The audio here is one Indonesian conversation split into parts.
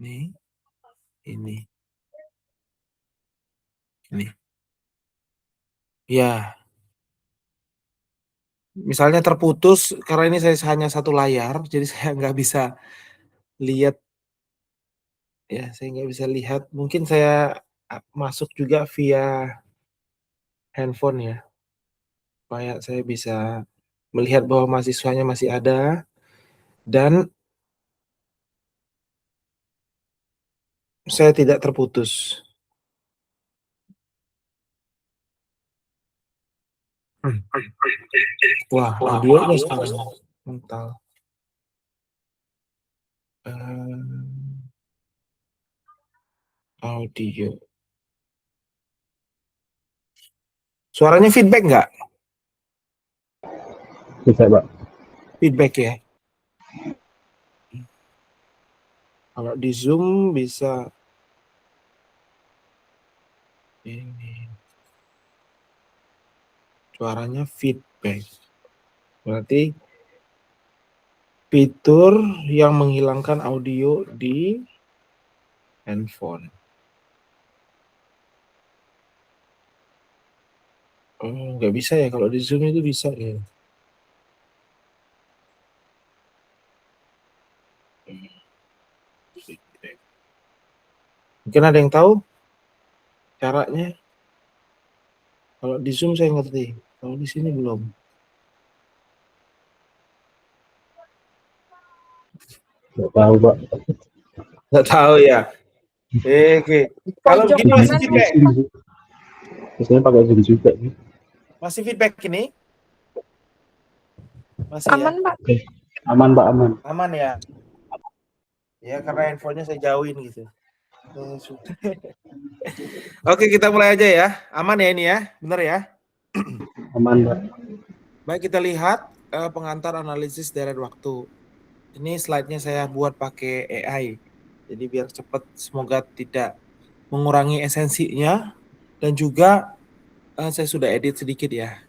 ini. Ya, misalnya terputus karena ini saya hanya satu layar, jadi saya nggak bisa lihat. Ya, saya nggak bisa lihat. Mungkin saya masuk juga via handphone ya, supaya saya bisa melihat bahwa mahasiswanya masih ada dan saya tidak terputus. Wah, audionya sekarang mental. Audio. Suaranya feedback nggak? Bisa, Pak. Feedback ya. Kalau di Zoom bisa ini. Suaranya feedback. Berarti fitur yang menghilangkan audio di handphone. Oh, nggak bisa ya. Kalau di Zoom itu bisa ya. Mungkin ada yang tahu caranya? Kalau di Zoom saya ngerti. Kalau di sini belum. Nggak tahu, Pak. Nggak tahu ya. Oke. Kalau Pojok begini masih kanan. feedback. Biasanya pakai Zoom juga nih. Masih feedback ini? Masih Aman, ya? Pak. Oke. Aman, Pak, aman. Aman ya? Ya, karena handphonenya saya jauhin gitu. Oke, kita mulai aja ya. Aman ya ini ya? Bener ya? Aman, Pak. Baik, kita lihat pengantar analisis deret waktu. Ini slide-nya saya buat pakai AI. Jadi biar cepat, semoga tidak mengurangi esensinya. Dan juga saya sudah edit sedikit ya.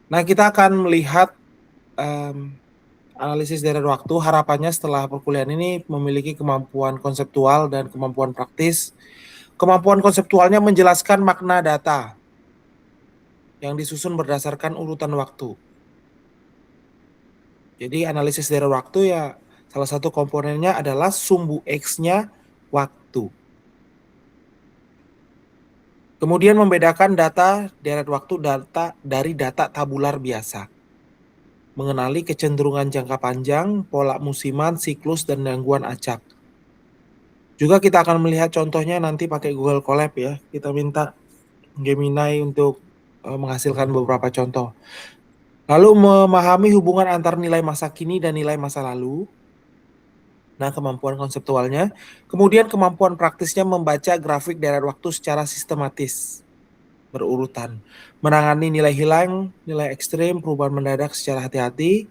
Nah, kita akan melihat analisis deret waktu. Harapannya setelah perkuliahan ini memiliki kemampuan konseptual dan kemampuan praktis. Kemampuan konseptualnya menjelaskan makna data yang disusun berdasarkan urutan waktu. Jadi analisis deret waktu ya salah satu komponennya adalah sumbu X-nya waktu. Kemudian membedakan data deret waktu dari data tabular biasa. Mengenali kecenderungan jangka panjang, pola musiman, siklus, dan gangguan acak. Juga kita akan melihat contohnya nanti pakai Google Colab ya. Kita minta Gemini untuk menghasilkan beberapa contoh. Lalu memahami hubungan antar nilai masa kini dan nilai masa lalu. Nah, kemampuan konseptualnya. Kemudian kemampuan praktisnya membaca grafik deret waktu secara sistematis. Berurutan. Menangani nilai hilang, nilai ekstrim, perubahan mendadak secara hati-hati.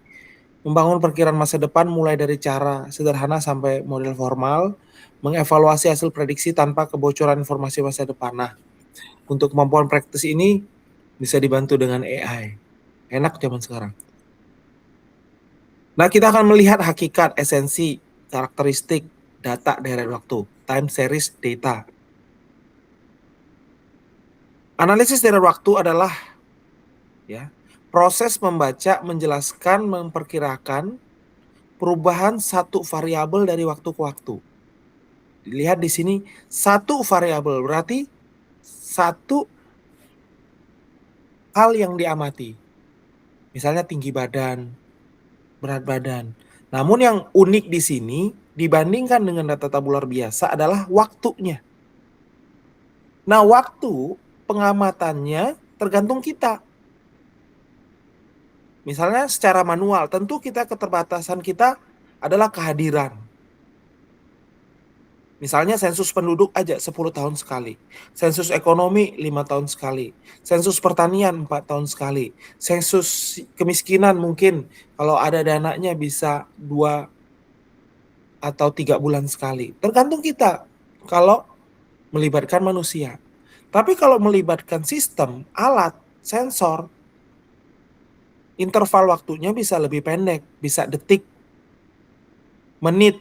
Membangun perkiraan masa depan mulai dari cara sederhana sampai model formal. Mengevaluasi hasil prediksi tanpa kebocoran informasi masa depan. Nah, untuk kemampuan praktis ini bisa dibantu dengan AI. Enak zaman sekarang. Nah, kita akan melihat hakikat, esensi, karakteristik data deret waktu, time series data. Analisis deret waktu adalah ya, proses membaca, menjelaskan, memperkirakan perubahan satu variabel dari waktu ke waktu. Dilihat di sini satu variabel berarti satu hal yang diamati. Misalnya tinggi badan, berat badan. Namun yang unik di sini dibandingkan dengan data tabular biasa adalah waktunya. Nah, waktu pengamatannya tergantung kita. Misalnya secara manual, tentu keterbatasan kita adalah kehadiran. Misalnya sensus penduduk aja 10 tahun sekali. Sensus ekonomi 5 tahun sekali. Sensus pertanian 4 tahun sekali. Sensus kemiskinan mungkin kalau ada dananya bisa 2 atau 3 bulan sekali. Tergantung kita kalau melibatkan manusia. Tapi kalau melibatkan sistem, alat, sensor, interval waktunya bisa lebih pendek, bisa detik. menit,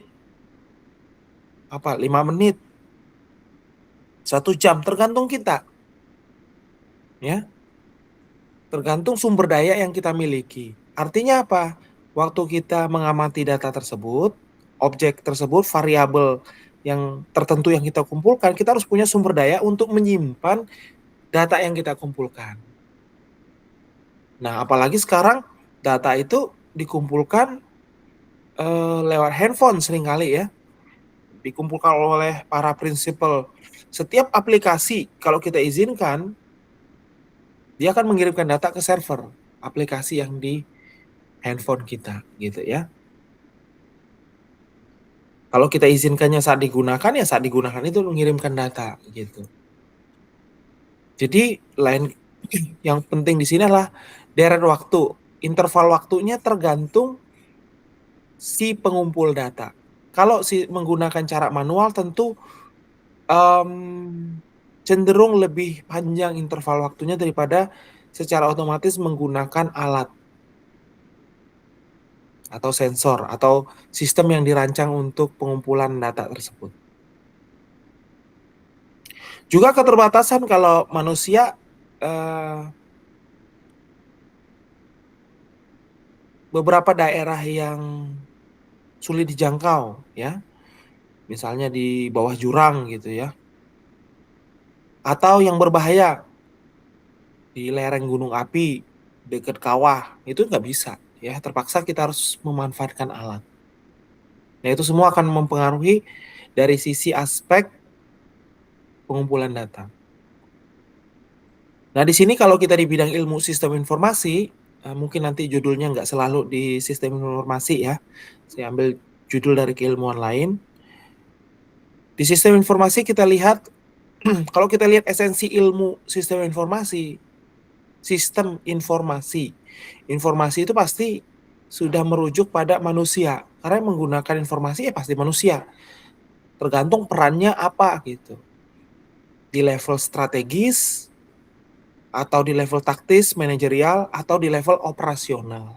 5 menit, 1 jam, tergantung kita. Ya, tergantung sumber daya yang kita miliki. Artinya apa? Waktu kita mengamati data tersebut, objek tersebut, variabel yang tertentu yang kita kumpulkan, kita harus punya sumber daya untuk menyimpan data yang kita kumpulkan. Nah, apalagi sekarang data itu dikumpulkan lewat handphone seringkali ya, dikumpulkan oleh para prinsipal. Setiap aplikasi kalau kita izinkan, dia akan mengirimkan data ke server aplikasi yang di handphone kita, gitu ya. Kalau kita izinkannya saat digunakan, ya saat digunakan itu mengirimkan data, gitu. Jadi yang penting di sini adalah deret waktu. Interval waktunya tergantung si pengumpul data. Kalau menggunakan cara manual tentu cenderung lebih panjang interval waktunya daripada secara otomatis menggunakan alat atau sensor atau sistem yang dirancang untuk pengumpulan data tersebut. Juga keterbatasan kalau manusia beberapa daerah yang sulit dijangkau ya, misalnya di bawah jurang gitu ya, atau yang berbahaya di lereng gunung api, dekat kawah, itu nggak bisa ya, terpaksa kita harus memanfaatkan alat. Nah, itu semua akan mempengaruhi dari sisi aspek pengumpulan data. Nah, di sini kalau kita di bidang ilmu sistem informasi, mungkin nanti judulnya nggak selalu di sistem informasi ya. Saya ambil judul dari keilmuan lain. Di sistem informasi kita lihat, kalau kita lihat esensi ilmu sistem informasi, informasi itu pasti sudah merujuk pada manusia. Karena yang menggunakan informasi ya pasti manusia. Tergantung perannya apa gitu. Di level strategis, atau di level taktis, manajerial, atau di level operasional,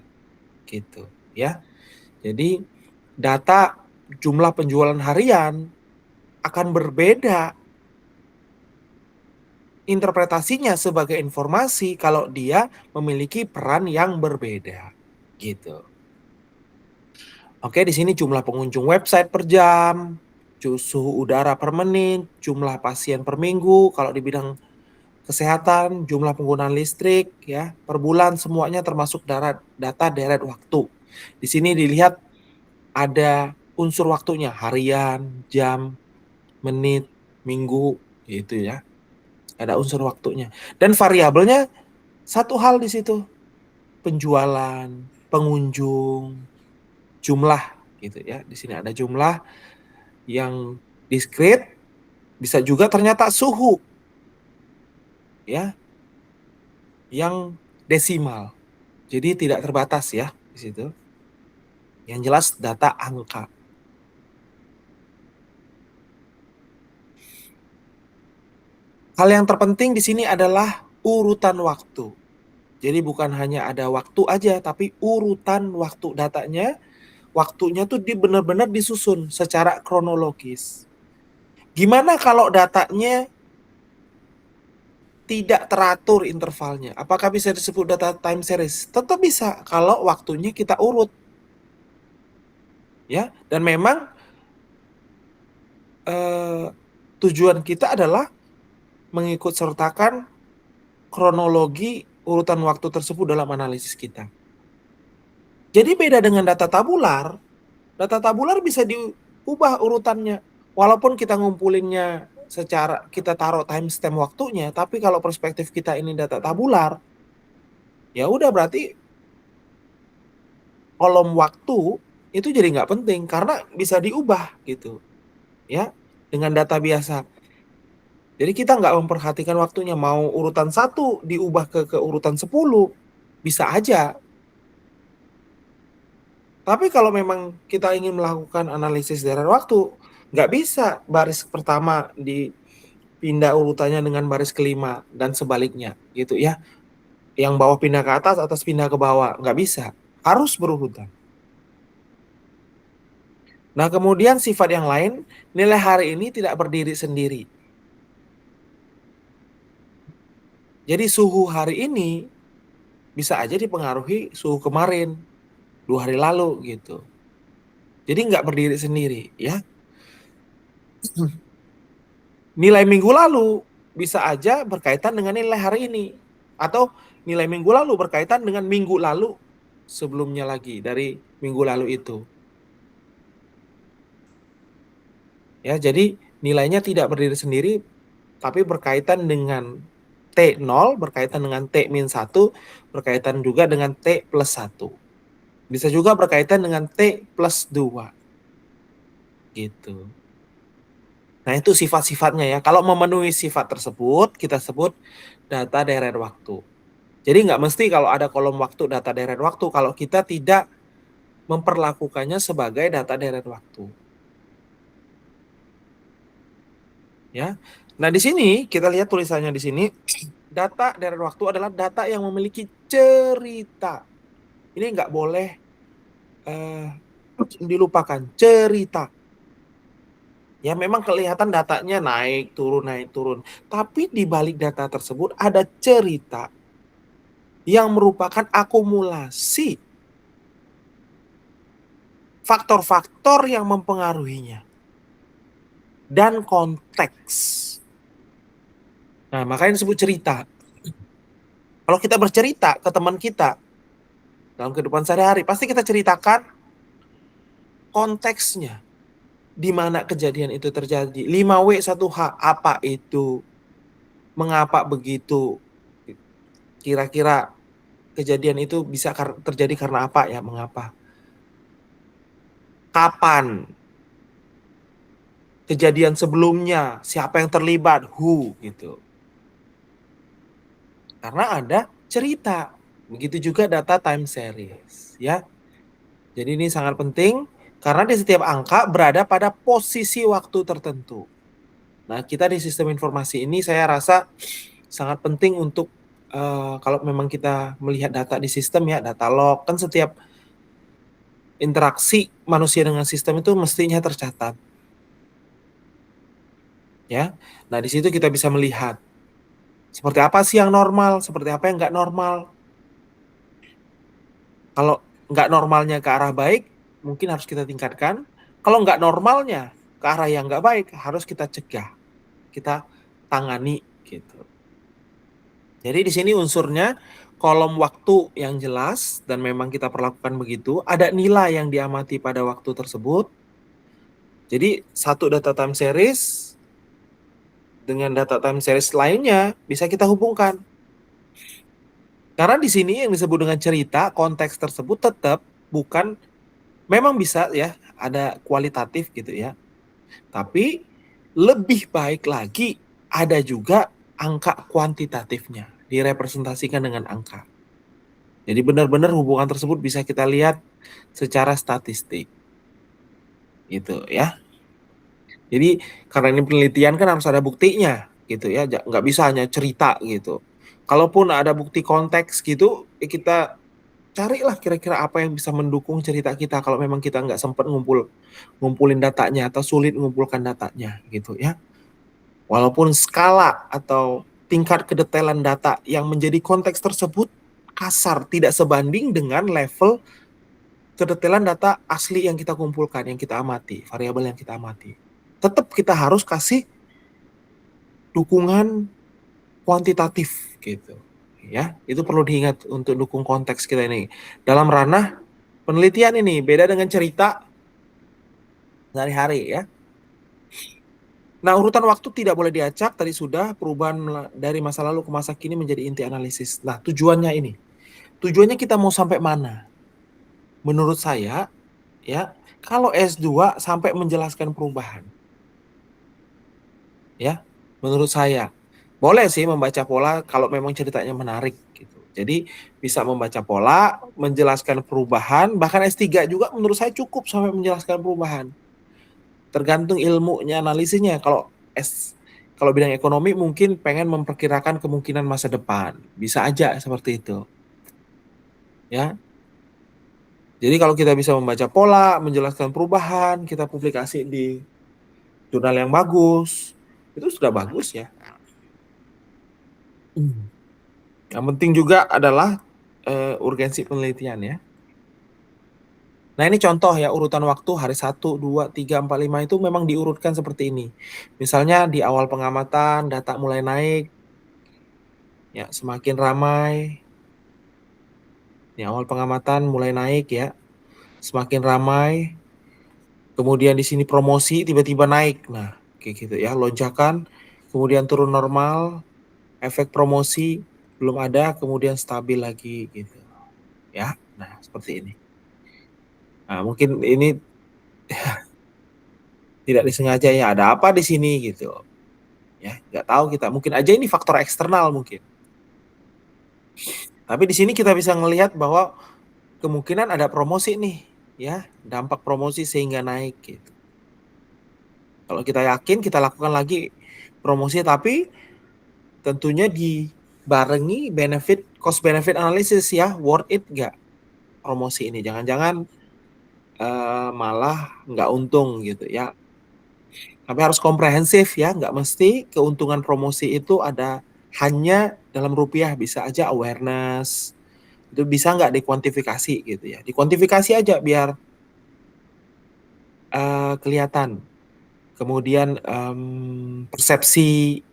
gitu ya. Jadi data jumlah penjualan harian akan berbeda interpretasinya sebagai informasi kalau dia memiliki peran yang berbeda, gitu. Oke, di sini jumlah pengunjung website per jam, suhu udara per menit, jumlah pasien per minggu, kalau di bidang kesehatan, jumlah penggunaan listrik ya per bulan, semuanya termasuk data deret waktu. Di sini dilihat ada unsur waktunya, harian, jam, menit, minggu gitu ya. Ada unsur waktunya. Dan variabelnya satu hal di situ. Penjualan, pengunjung, jumlah gitu ya. Di sini ada jumlah yang diskrit, bisa juga ternyata suhu ya, yang desimal. Jadi tidak terbatas ya di situ. Yang jelas data angka. Hal yang terpenting di sini adalah urutan waktu. Jadi bukan hanya ada waktu aja, tapi urutan waktu datanya, waktunya tuh benar-benar disusun secara kronologis. Gimana kalau datanya tidak teratur intervalnya? Apakah bisa disebut data time series? Tetap bisa kalau waktunya kita urut. Ya, dan memang tujuan kita adalah mengikut sertakan kronologi urutan waktu tersebut dalam analisis kita. Jadi beda dengan data tabular bisa diubah urutannya. Walaupun kita ngumpulinnya secara kita taruh timestamp waktunya, tapi kalau perspektif kita ini data tabular, ya udah berarti kolom waktu itu jadi nggak penting karena bisa diubah gitu, ya dengan data biasa. Jadi kita nggak memperhatikan waktunya, mau urutan 1 diubah ke urutan 10, bisa aja. Tapi kalau memang kita ingin melakukan analisis deret waktu, nggak bisa baris pertama dipindah urutannya dengan baris kelima dan sebaliknya gitu ya. Yang bawah pindah ke atas, atas pindah ke bawah, nggak bisa. Harus berurutan. Nah, kemudian sifat yang lain, nilai hari ini tidak berdiri sendiri. Jadi suhu hari ini bisa aja dipengaruhi suhu kemarin, 2 hari lalu gitu. Jadi nggak berdiri sendiri ya. Nilai minggu lalu bisa aja berkaitan dengan nilai hari ini. Atau nilai minggu lalu berkaitan dengan minggu lalu sebelumnya lagi dari minggu lalu itu. Ya, jadi nilainya tidak berdiri sendiri tapi berkaitan dengan T0, berkaitan dengan T-1, berkaitan juga dengan T+1. Bisa juga berkaitan dengan T+2. Gitu. Nah, itu sifat-sifatnya ya. Kalau memenuhi sifat tersebut, kita sebut data deret waktu. Jadi nggak mesti kalau ada kolom waktu data deret waktu, kalau kita tidak memperlakukannya sebagai data deret waktu. Ya. Nah, di sini kita lihat tulisannya di sini, data deret waktu adalah data yang memiliki cerita. Ini nggak boleh dilupakan, cerita. Ya, memang kelihatan datanya naik turun. Tapi di balik data tersebut ada cerita yang merupakan akumulasi faktor-faktor yang mempengaruhinya dan konteks. Nah, makanya disebut cerita. Kalau kita bercerita ke teman kita dalam kehidupan sehari-hari, pasti kita ceritakan konteksnya. Di mana kejadian itu terjadi. 5W1H, apa itu? Mengapa begitu? Kira-kira kejadian itu bisa terjadi karena apa ya? Mengapa? Kapan? Kejadian sebelumnya, siapa yang terlibat? Who gitu. Karena ada cerita. Begitu juga data time series, ya. Jadi ini sangat penting karena di setiap angka berada pada posisi waktu tertentu. Nah, kita di sistem informasi ini saya rasa sangat penting untuk kalau memang kita melihat data di sistem ya, data log, kan setiap interaksi manusia dengan sistem itu mestinya tercatat. Ya. Nah, di situ kita bisa melihat seperti apa sih yang normal, seperti apa yang nggak normal. Kalau nggak normalnya ke arah baik, mungkin harus kita tingkatkan. Kalau nggak normalnya ke arah yang nggak baik, harus kita cegah, kita tangani gitu. Jadi di sini unsurnya kolom waktu yang jelas dan memang kita perlakukan begitu, ada nilai yang diamati pada waktu tersebut. Jadi satu data time series dengan data time series lainnya bisa kita hubungkan. Karena di sini yang disebut dengan cerita, konteks tersebut tetap bukan, memang bisa ya, ada kualitatif gitu ya. Tapi lebih baik lagi ada juga angka kuantitatifnya, direpresentasikan dengan angka. Jadi benar-benar hubungan tersebut bisa kita lihat secara statistik. Gitu ya. Jadi karena ini penelitian kan harus ada buktinya gitu ya, nggak bisa hanya cerita gitu. Kalaupun ada bukti konteks gitu, kita carilah kira-kira apa yang bisa mendukung cerita kita kalau memang kita nggak sempat ngumpulin datanya atau sulit mengumpulkan datanya gitu ya. Walaupun skala atau tingkat kedetailan data yang menjadi konteks tersebut kasar, tidak sebanding dengan level kedetailan data asli yang kita kumpulkan, yang kita amati, variabel yang kita amati. Tetap kita harus kasih dukungan kuantitatif gitu. Ya, itu perlu diingat untuk dukung konteks kita ini. Dalam ranah penelitian ini beda dengan cerita sehari-hari ya. Nah, urutan waktu tidak boleh diacak, tadi sudah perubahan dari masa lalu ke masa kini menjadi inti analisis. Nah, tujuannya ini. Tujuannya kita mau sampai mana? Menurut saya, ya, kalau S2 sampai menjelaskan perubahan. Ya, menurut saya. Boleh sih membaca pola kalau memang ceritanya menarik gitu. Jadi bisa membaca pola, menjelaskan perubahan, bahkan S3 juga menurut saya cukup sampai menjelaskan perubahan. Tergantung ilmunya, analisisnya. Kalau bidang ekonomi mungkin pengen memperkirakan kemungkinan masa depan. Bisa aja seperti itu. Ya. Jadi kalau kita bisa membaca pola, menjelaskan perubahan, kita publikasi di jurnal yang bagus, itu sudah bagus ya. Yang penting juga adalah urgensi penelitian ya. Nah ini contoh ya urutan waktu hari 1, 2, 3, 4, 5 itu memang diurutkan seperti ini. Misalnya di awal pengamatan data mulai naik, ya semakin ramai. Di awal pengamatan mulai naik ya, semakin ramai. Kemudian di sini promosi tiba-tiba naik, nah kayak gitu ya, lonjakan, kemudian turun normal, efek promosi belum ada, kemudian stabil lagi gitu ya. Nah seperti ini. Nah mungkin ini tidak disengaja ya, ada apa di sini gitu ya, nggak tahu kita, mungkin aja ini faktor eksternal mungkin. Tapi di sini kita bisa ngelihat bahwa kemungkinan ada promosi nih ya, dampak promosi sehingga naik gitu. Kalau kita yakin, kita lakukan lagi promosi, tapi tentunya dibarengi benefit, cost benefit analysis ya, worth it nggak promosi ini, jangan-jangan malah nggak untung gitu ya. Tapi harus komprehensif ya, nggak mesti keuntungan promosi itu ada hanya dalam rupiah, bisa aja awareness, itu bisa nggak dikuantifikasi gitu ya, dikuantifikasi aja biar kelihatan. Kemudian persepsi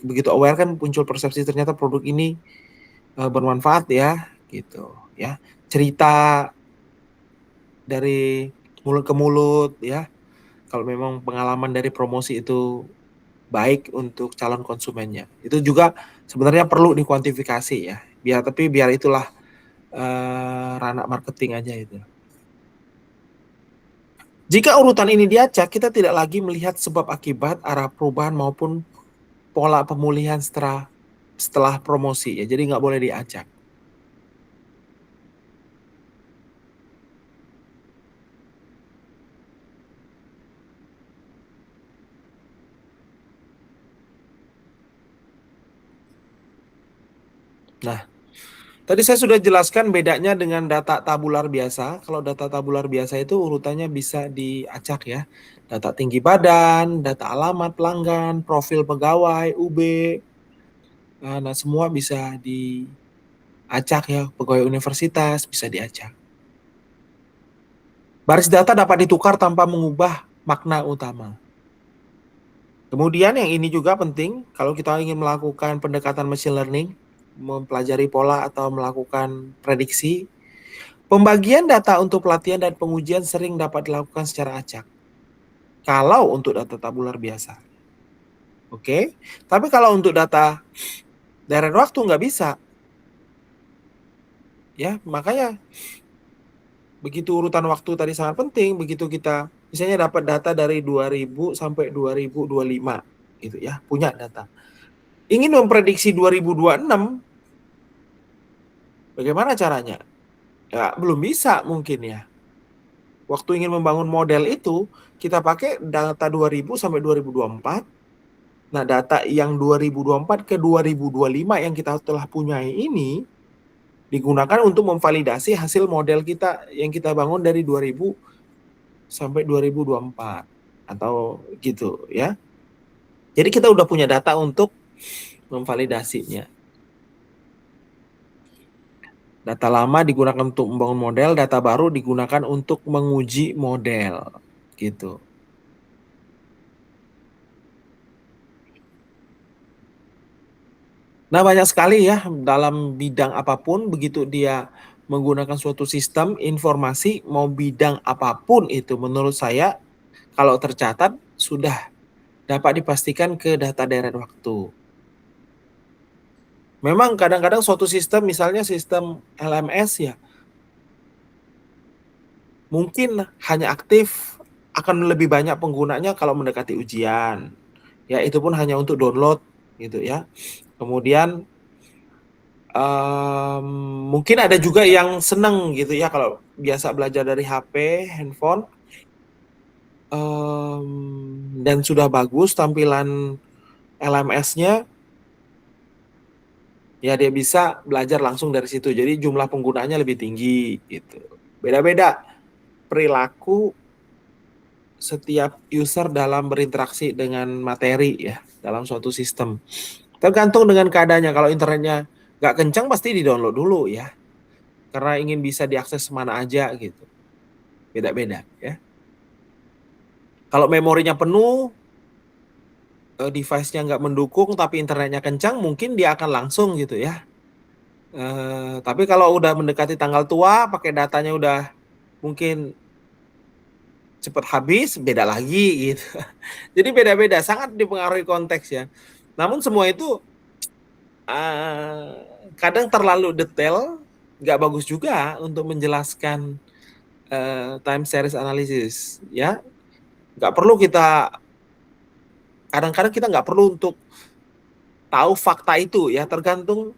begitu aware kan muncul persepsi ternyata produk ini bermanfaat ya gitu ya, cerita dari mulut ke mulut ya, kalau memang pengalaman dari promosi itu baik untuk calon konsumennya, itu juga sebenarnya perlu dikuantifikasi ya, biar itulah ranah marketing aja itu. Jika urutan ini diacak, kita tidak lagi melihat sebab akibat, arah perubahan maupun pola pemulihan setelah promosi ya, jadi nggak boleh diacak. Nah, tadi saya sudah jelaskan bedanya dengan data tabular biasa. Kalau data tabular biasa itu urutannya bisa diacak ya. Data tinggi badan, data alamat pelanggan, profil pegawai, UB, nah semua bisa diacak ya. Pegawai universitas bisa diacak. Baris data dapat ditukar tanpa mengubah makna utama. Kemudian yang ini juga penting, kalau kita ingin melakukan pendekatan machine learning, mempelajari pola atau melakukan prediksi, pembagian data untuk pelatihan dan pengujian sering dapat dilakukan secara acak. Kalau untuk data tabular biasa. Oke, tapi kalau untuk data deret waktu nggak bisa. Ya, makanya begitu urutan waktu tadi sangat penting, begitu kita misalnya dapat data dari 2000 sampai 2025 gitu ya, punya data. Ingin memprediksi 2026, bagaimana caranya? Ya, belum bisa mungkin ya. Waktu ingin membangun model itu, kita pakai data 2000 sampai 2024. Nah, data yang 2024 ke 2025 yang kita telah punya ini digunakan untuk memvalidasi hasil model kita yang kita bangun dari 2000 sampai 2024 atau gitu ya. Jadi kita udah punya data untuk memvalidasinya. Data lama digunakan untuk membangun model, data baru digunakan untuk menguji model gitu. Nah, banyak sekali ya dalam bidang apapun, begitu dia menggunakan suatu sistem informasi, mau bidang apapun itu, menurut saya kalau tercatat sudah dapat dipastikan ke data deret waktu. Memang kadang-kadang suatu sistem, misalnya sistem LMS ya, mungkin hanya aktif akan lebih banyak penggunanya kalau mendekati ujian. Ya, itu pun hanya untuk download gitu ya. Kemudian mungkin ada juga yang seneng gitu ya kalau biasa belajar dari HP, handphone, dan sudah bagus tampilan LMS-nya, ya dia bisa belajar langsung dari situ. Jadi jumlah penggunanya lebih tinggi gitu. Beda-beda perilaku setiap user dalam berinteraksi dengan materi ya dalam suatu sistem. Tergantung dengan keadaannya. Kalau internetnya nggak kencang pasti di-download dulu ya. Karena ingin bisa diakses mana aja gitu. Beda-beda ya. Kalau memorinya penuh, device-nya nggak mendukung tapi internetnya kencang, mungkin dia akan langsung gitu ya. Tapi kalau udah mendekati tanggal tua, pakai datanya udah mungkin cepat habis, beda lagi gitu. Jadi beda-beda, sangat dipengaruhi konteks ya. Namun semua itu kadang terlalu detail, nggak bagus juga untuk menjelaskan time series analysis ya. Nggak perlu kita, kadang-kadang kita nggak perlu untuk tahu fakta itu ya, tergantung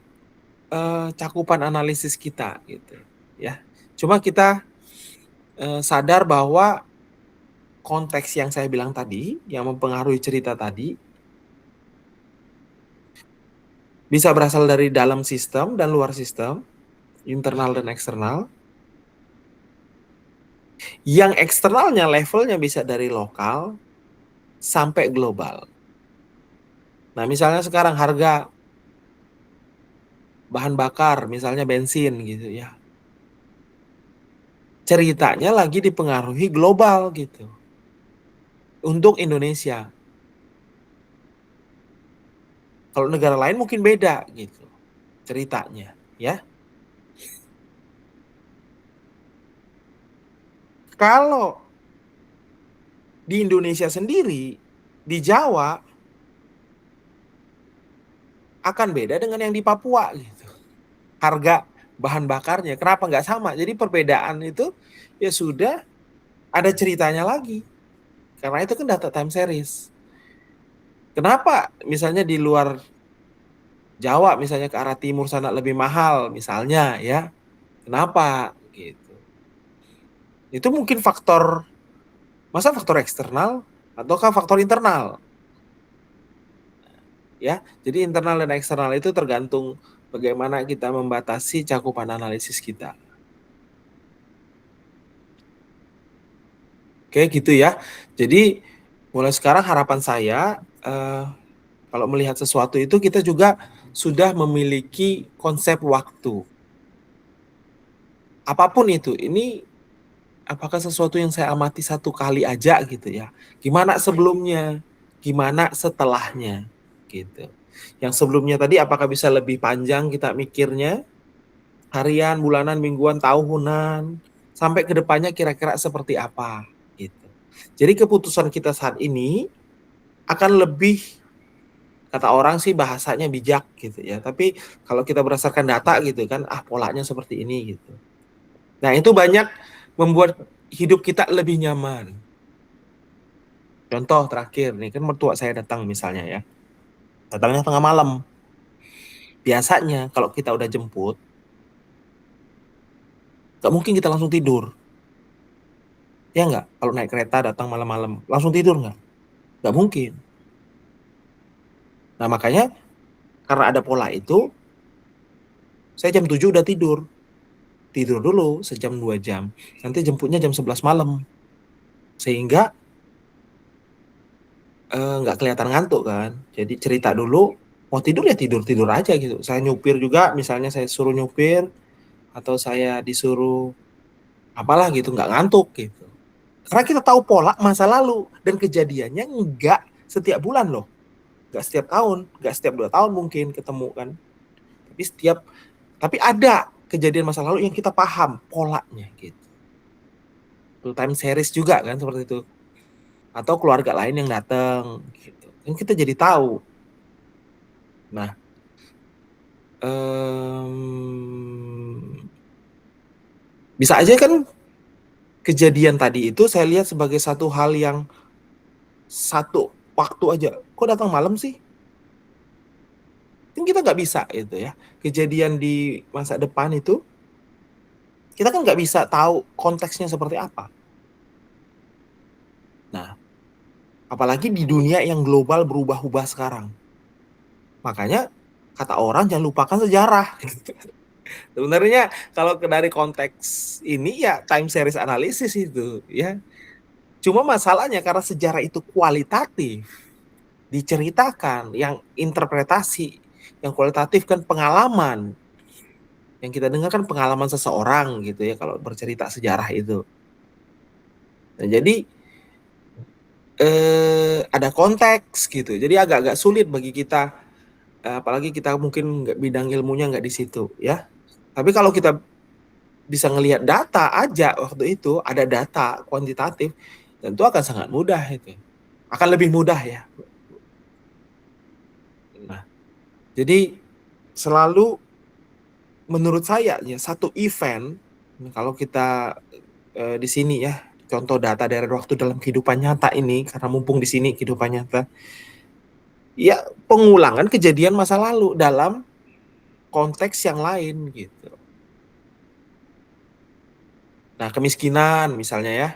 cakupan analisis kita gitu ya. Cuma kita sadar bahwa konteks yang saya bilang tadi, yang mempengaruhi cerita tadi, bisa berasal dari dalam sistem dan luar sistem, internal dan eksternal. Yang eksternalnya levelnya bisa dari lokal sampai global. Nah, misalnya sekarang harga bahan bakar, misalnya bensin gitu ya. Ceritanya lagi dipengaruhi global gitu. Untuk Indonesia. Kalau negara lain mungkin beda gitu ceritanya, ya. Kalau di Indonesia sendiri, di Jawa akan beda dengan yang di Papua gitu. Harga bahan bakarnya kenapa nggak sama? Jadi perbedaan itu ya sudah ada ceritanya lagi. Karena itu kan data time series. Kenapa misalnya di luar Jawa misalnya ke arah timur sana lebih mahal misalnya ya. Kenapa gitu. Itu mungkin faktor, masa faktor eksternal ataukah faktor internal? Ya, jadi internal dan eksternal itu tergantung bagaimana kita membatasi cakupan analisis kita. Oke, gitu ya. Jadi mulai sekarang harapan saya kalau melihat sesuatu itu kita juga sudah memiliki konsep waktu. Apapun itu, ini apakah sesuatu yang saya amati satu kali aja gitu ya. Gimana sebelumnya, gimana setelahnya gitu. Yang sebelumnya tadi apakah bisa lebih panjang kita mikirnya, harian, bulanan, mingguan, tahunan, sampai ke depannya kira-kira seperti apa gitu. Jadi keputusan kita saat ini akan lebih, kata orang sih bahasanya bijak gitu ya. Tapi kalau kita berdasarkan data gitu kan, polanya seperti ini gitu. Nah, itu banyak membuat hidup kita lebih nyaman. Contoh terakhir nih, kan mertua saya datang misalnya ya. Datangnya tengah malam. Biasanya kalau kita udah jemput, gak mungkin kita langsung tidur. Ya nggak? Kalau naik kereta datang malam-malam, langsung tidur nggak? Nggak mungkin. Nah, makanya karena ada pola itu, saya jam 7 udah tidur. Tidur dulu sejam 2 jam. Nanti jemputnya jam 11 malam. Sehingga nggak kelihatan ngantuk kan. Jadi cerita dulu, mau tidur ya tidur-tidur aja gitu. Saya nyupir juga, misalnya saya suruh nyupir, atau saya disuruh apalah gitu, nggak ngantuk gitu. Karena kita tahu pola masa lalu, dan kejadiannya nggak setiap bulan loh. Nggak setiap tahun, nggak setiap 2 tahun mungkin ketemu kan. Tapi ada kejadian masa lalu yang kita paham polanya gitu. Full time series juga kan seperti itu. Atau keluarga lain yang datang gitu. Kan kita jadi tahu. Nah, bisa aja kan kejadian tadi itu saya lihat sebagai satu hal yang satu waktu aja. Kok datang malam sih? Kan kita nggak bisa itu ya. Kejadian di masa depan itu, kita kan nggak bisa tahu konteksnya seperti apa. Nah, apalagi di dunia yang global berubah-ubah sekarang. Makanya kata orang jangan lupakan sejarah. Sebenarnya kalau dari konteks ini ya time series analisis itu ya. Cuma masalahnya karena sejarah itu kualitatif, diceritakan, yang interpretasi, yang kualitatif kan pengalaman. Yang kita dengar kan pengalaman seseorang gitu ya kalau bercerita sejarah itu. Nah, jadi ada konteks gitu. Jadi agak-agak sulit bagi kita, apalagi kita mungkin bidang ilmunya nggak di situ ya. Tapi kalau kita bisa ngelihat data aja waktu itu, ada data kuantitatif, tentu akan sangat mudah itu. Akan lebih mudah ya. Nah, jadi selalu menurut saya ya satu event, kalau kita di sini ya, contoh data dari waktu dalam kehidupan nyata ini, karena mumpung di sini kehidupan nyata, ya pengulangan kejadian masa lalu dalam konteks yang lain gitu. Nah, kemiskinan misalnya ya,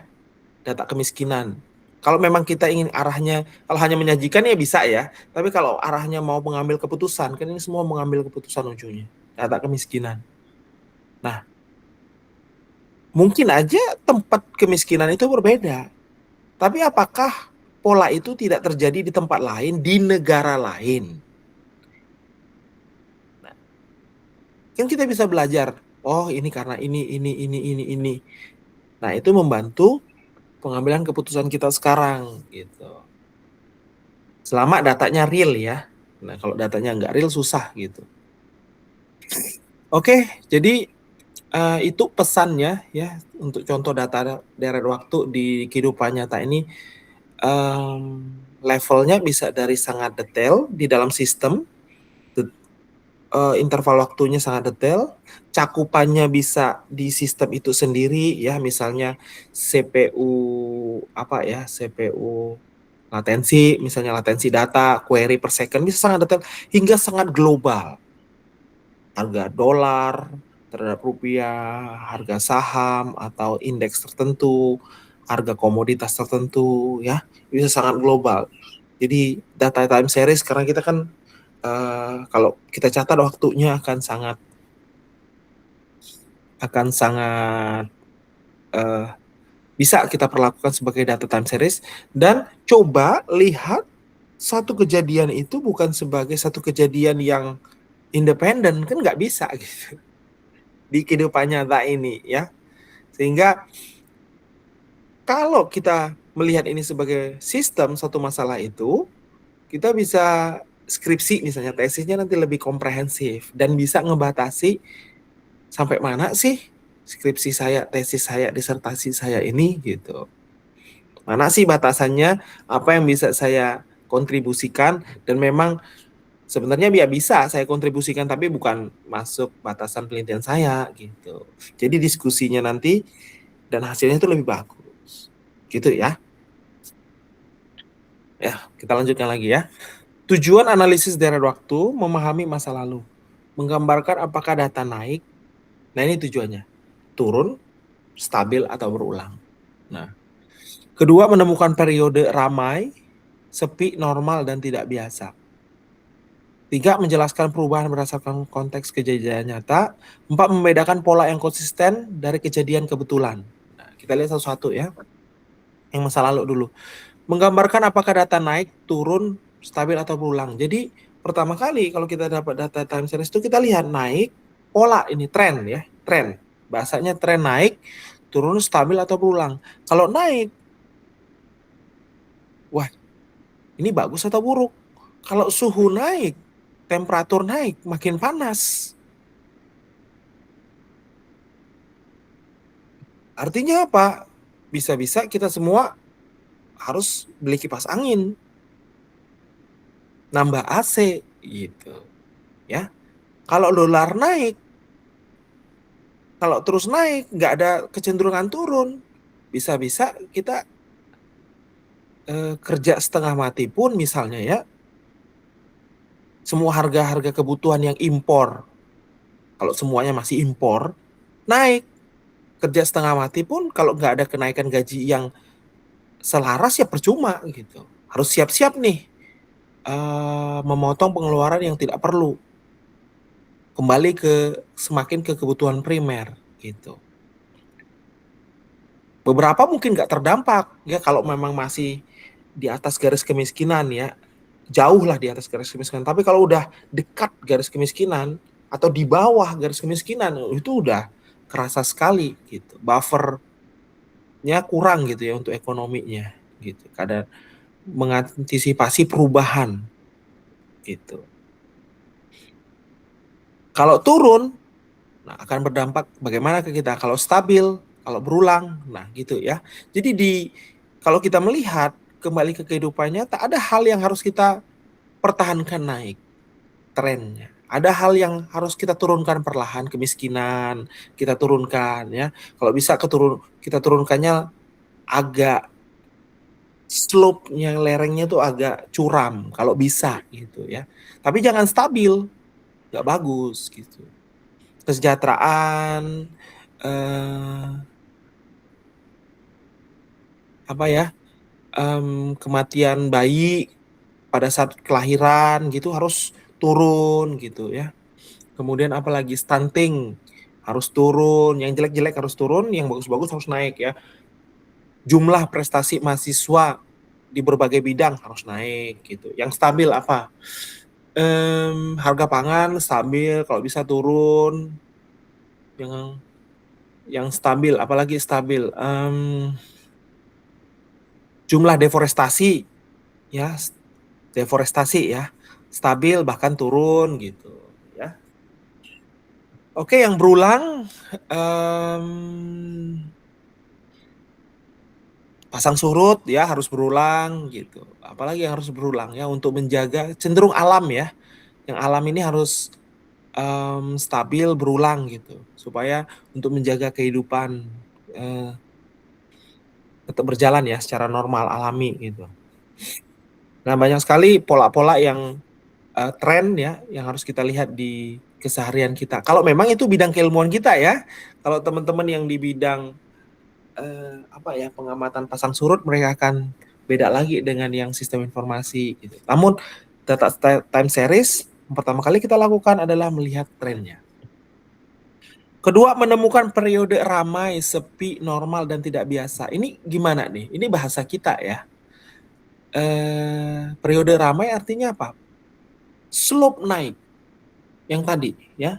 data kemiskinan. Kalau memang kita ingin arahnya, kalau hanya menyajikan ya bisa ya, tapi kalau arahnya mau mengambil keputusan, kan ini semua mengambil keputusan ujungnya, data kemiskinan. Nah, mungkin aja tempat kemiskinan itu berbeda, tapi apakah pola itu tidak terjadi di tempat lain, di negara lain? Nah, kan kita bisa belajar, oh ini karena ini. Nah, itu membantu pengambilan keputusan kita sekarang gitu. Selama datanya real ya. Nah, kalau datanya nggak real susah gitu. Oke, jadi itu pesannya ya untuk contoh data deret waktu di kehidupan nyata ini, levelnya bisa dari sangat detail di dalam sistem, interval waktunya sangat detail, cakupannya bisa di sistem itu sendiri ya, misalnya CPU apa ya, CPU latensi, misalnya latensi data, query per second bisa sangat detail hingga sangat global. Harga dolar terhadap rupiah, harga saham atau indeks tertentu, harga komoditas tertentu ya, bisa sangat global. Jadi data time series karena kita kan kalau kita catat waktunya akan sangat bisa kita perlakukan sebagai data time series, dan coba lihat satu kejadian itu bukan sebagai satu kejadian yang independen, kan nggak bisa gitu di kehidupan nyata ini ya. Sehingga kalau kita melihat ini sebagai sistem satu masalah itu, kita bisa skripsi misalnya, tesisnya nanti lebih komprehensif dan bisa ngebatasi sampai mana sih skripsi saya, tesis saya, disertasi saya ini gitu. Mana sih batasannya, apa yang bisa saya kontribusikan, dan memang sebenarnya bisa saya kontribusikan tapi bukan masuk batasan penelitian saya gitu. Jadi diskusinya nanti dan hasilnya itu lebih bagus. Gitu ya. Ya, kita lanjutkan lagi ya. Tujuan analisis deret waktu memahami masa lalu. Menggambarkan apakah data naik. Nah, ini tujuannya. Turun, stabil atau berulang. Nah, kedua, menemukan periode ramai, sepi, normal dan tidak biasa. 3, menjelaskan perubahan berdasarkan konteks kejadian nyata. 4, membedakan pola yang konsisten dari kejadian kebetulan. Nah, kita lihat satu-satu ya. Yang masa lalu dulu. Menggambarkan apakah data naik, turun, stabil atau berulang. Jadi pertama kali kalau kita dapat data time series itu kita lihat naik, pola ini tren ya, tren. Bahasanya tren naik, turun, stabil atau berulang. Kalau naik, wah ini bagus atau buruk. Kalau suhu naik, temperatur naik, makin panas. Artinya apa? Bisa-bisa kita semua harus beli kipas angin, nambah AC gitu. Ya. Kalau dolar naik, kalau terus naik, nggak ada kecenderungan turun, bisa-bisa kita kerja setengah mati pun misalnya ya, semua harga-harga kebutuhan yang impor, kalau semuanya masih impor, naik. Kerja setengah mati pun kalau nggak ada kenaikan gaji yang selaras ya percuma gitu. Harus siap-siap nih memotong pengeluaran yang tidak perlu. kembali semakin ke kebutuhan primer gitu. Beberapa mungkin nggak terdampak ya kalau memang masih di atas garis kemiskinan ya, jauh lah di atas garis kemiskinan. Tapi kalau udah dekat garis kemiskinan atau di bawah garis kemiskinan itu udah kerasa sekali gitu. Buffernya kurang gitu ya untuk ekonominya gitu. Kadang mengantisipasi perubahan gitu. Kalau turun, nah akan berdampak bagaimana ke kita. Kalau stabil, kalau berulang, nah gitu ya. Jadi kalau kita melihat kembali ke kehidupannya, tak ada hal yang harus kita pertahankan naik trennya. Ada hal yang harus kita turunkan perlahan, kemiskinan kita turunkan ya. Kalau bisa kita turunkannya agak slope-nya, lerengnya tuh agak curam kalau bisa gitu ya. Tapi jangan stabil, nggak bagus gitu. Kesejahteraan, apa ya, kematian bayi pada saat kelahiran gitu harus turun gitu ya. Kemudian apalagi stunting harus turun, yang jelek-jelek harus turun, yang bagus-bagus harus naik ya. Jumlah prestasi mahasiswa di berbagai bidang harus naik gitu. Yang stabil apa? Harga pangan stabil, kalau bisa turun. Yang stabil, apalagi stabil. Jumlah deforestasi ya, stabil bahkan turun gitu ya. Oke, yang berulang, pasang surut ya harus berulang gitu. Apalagi yang harus berulang ya untuk menjaga cenderung alam ya. Yang alam ini harus stabil berulang gitu supaya untuk menjaga kehidupan tetap berjalan ya secara normal alami gitu. Nah, banyak sekali pola-pola yang tren ya yang harus kita lihat di keseharian kita. Kalau memang itu bidang keilmuan kita ya. Kalau teman-teman yang di bidang pengamatan pasang surut, mereka akan beda lagi dengan yang sistem informasi gitu. Namun data time series pertama kali kita lakukan adalah melihat trennya. Kedua, menemukan periode ramai, sepi, normal, dan tidak biasa. Ini gimana nih? Ini bahasa kita ya. Periode ramai artinya apa? Slope naik. Yang tadi ya.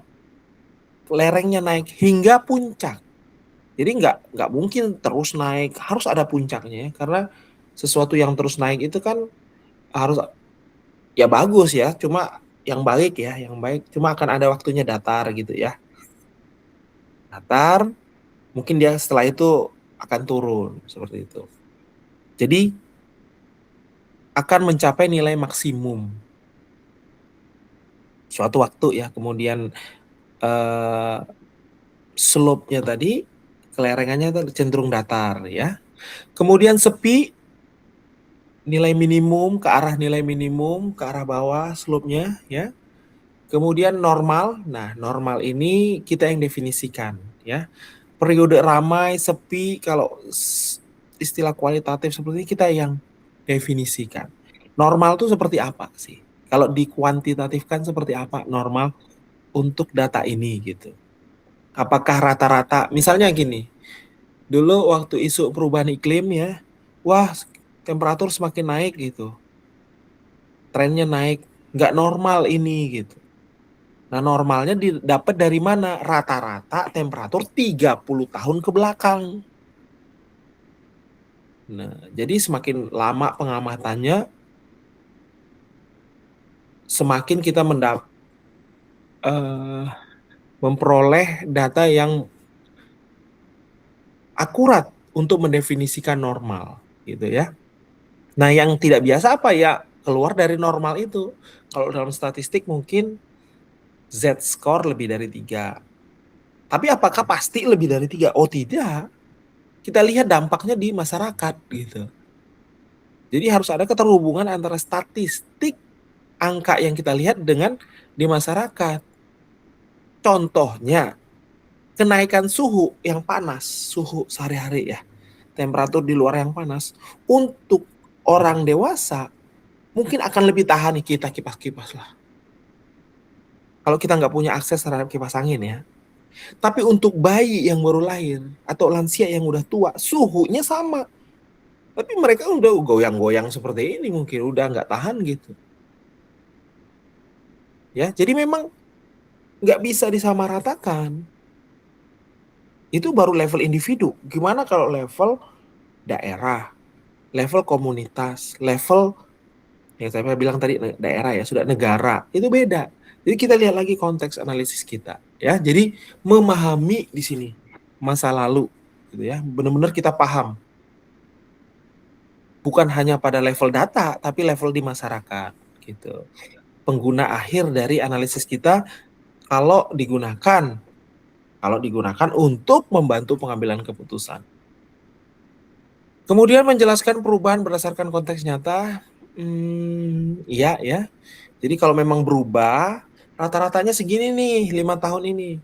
Lerengnya naik hingga puncak. Jadi nggak mungkin terus naik. Harus ada puncaknya ya. Karena sesuatu yang terus naik itu kan harus ya bagus ya. Cuma yang baik ya. Yang baik. Cuma akan ada waktunya datar gitu ya. Datar. Mungkin dia setelah itu akan turun seperti itu. Jadi akan mencapai nilai maksimum suatu waktu ya. Kemudian slope-nya tadi, kelerengannya cenderung datar ya. Kemudian sepi, nilai minimum ke arah bawah slope-nya ya. Kemudian normal, nah normal ini kita yang definisikan ya. Periode ramai, sepi, kalau istilah kualitatif seperti ini kita yang definisikan. Normal itu seperti apa sih? Kalau dikuantitatifkan seperti apa normal untuk data ini gitu. Apakah rata-rata, misalnya gini, dulu waktu isu perubahan iklim ya, wah temperatur semakin naik gitu. Trennya naik, nggak normal ini gitu. Nah normalnya didapat dari mana? Rata-rata temperatur 30 tahun ke belakang. Nah, jadi semakin lama pengamatannya, semakin kita memperoleh data yang akurat untuk mendefinisikan normal, gitu ya. Nah, yang tidak biasa apa ya? Keluar dari normal itu. Kalau dalam statistik mungkin Z-score lebih dari 3. Tapi apakah pasti lebih dari 3? Oh tidak. Kita lihat dampaknya di masyarakat gitu. Jadi harus ada keterhubungan antara statistik angka yang kita lihat dengan di masyarakat. Contohnya, kenaikan suhu yang panas, suhu sehari-hari ya, temperatur di luar yang panas, untuk orang dewasa mungkin akan lebih tahan nih kita kipas-kipas lah. Kalau kita nggak punya akses terhadap kipas angin ya. Tapi untuk bayi yang baru lahir atau lansia yang udah tua, suhunya sama. Tapi mereka udah goyang-goyang seperti ini mungkin udah nggak tahan gitu. Ya, jadi memang nggak bisa disamaratakan. Itu baru level individu. Gimana kalau level daerah, level komunitas, level yang saya bilang tadi daerah ya, sudah negara, itu beda. Jadi kita lihat lagi konteks analisis kita ya. Jadi memahami di sini masa lalu gitu ya. Benar-benar kita paham. Bukan hanya pada level data tapi level di masyarakat gitu. Pengguna akhir dari analisis kita kalau digunakan untuk membantu pengambilan keputusan. Kemudian menjelaskan perubahan berdasarkan konteks nyata, iya ya. Jadi kalau memang berubah, rata-ratanya segini nih 5 tahun ini.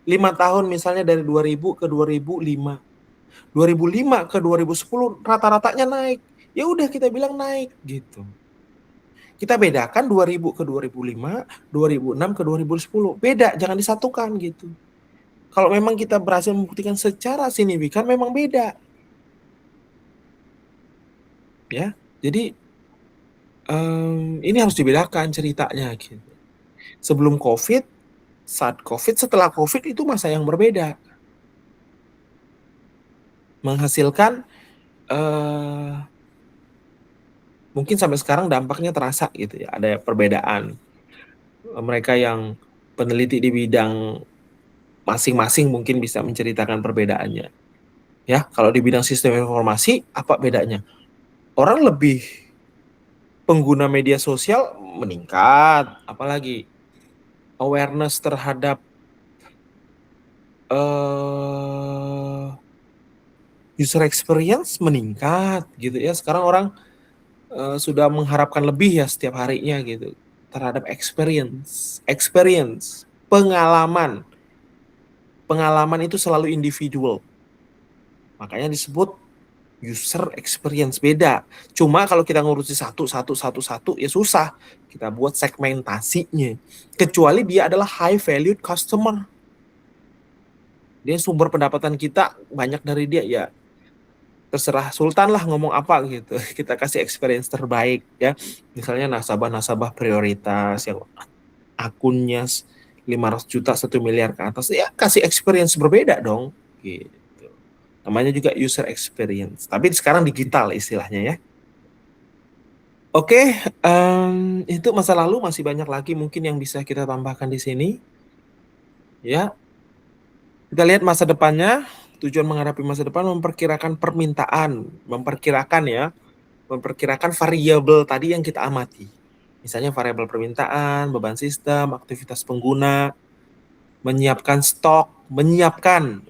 5 tahun misalnya dari 2000 ke 2005. 2005 ke 2010 rata-ratanya naik. Ya udah kita bilang naik gitu. Kita bedakan 2000 ke 2005, 2006 ke 2010. Beda, jangan disatukan gitu. Kalau memang kita berhasil membuktikan secara signifikan memang beda. Ya. Jadi ini harus dibedakan ceritanya gitu. Sebelum COVID, saat COVID, setelah COVID itu masa yang berbeda. Menghasilkan mungkin sampai sekarang dampaknya terasa gitu ya. Ada perbedaan. Mereka yang peneliti di bidang masing-masing mungkin bisa menceritakan perbedaannya. Ya, kalau di bidang sistem informasi apa bedanya? Orang lebih pengguna media sosial meningkat, apalagi awareness terhadap user experience meningkat gitu ya. Sekarang orang sudah mengharapkan lebih ya setiap harinya gitu terhadap experience, pengalaman. Pengalaman itu selalu individual. Makanya disebut user experience beda. Cuma kalau kita ngurusi satu ya susah. Kita buat segmentasinya. Kecuali dia adalah high valued customer. Dia sumber pendapatan kita banyak dari dia ya. Terserah Sultan lah ngomong apa gitu. Kita kasih experience terbaik ya. Misalnya nasabah-nasabah prioritas yang akunnya 500 juta 1 miliar ke atas ya kasih experience berbeda dong gitu. Namanya juga user experience. Tapi sekarang digital istilahnya ya. Oke, itu masa lalu masih banyak lagi mungkin yang bisa kita tambahkan di sini. Ya, kita lihat masa depannya. Tujuan menghadapi masa depan memperkirakan permintaan, memperkirakan variabel tadi yang kita amati. Misalnya variabel permintaan, beban sistem, aktivitas pengguna, menyiapkan stok,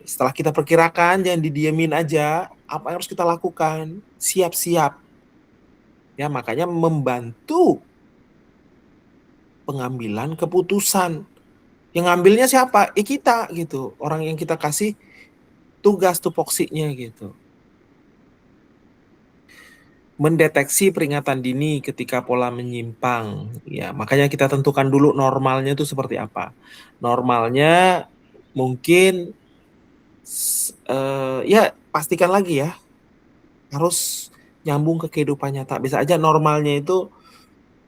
setelah kita perkirakan jangan didiamin aja, apa yang harus kita lakukan, siap-siap. Ya, makanya membantu pengambilan keputusan. Yang ngambilnya siapa? Kita gitu. Orang yang kita kasih tugas tupoksinya gitu. Mendeteksi peringatan dini ketika pola menyimpang. Ya, makanya kita tentukan dulu normalnya itu seperti apa. Normalnya mungkin ya pastikan lagi ya. Harus nyambung ke kehidupan nyata. Bisa aja normalnya itu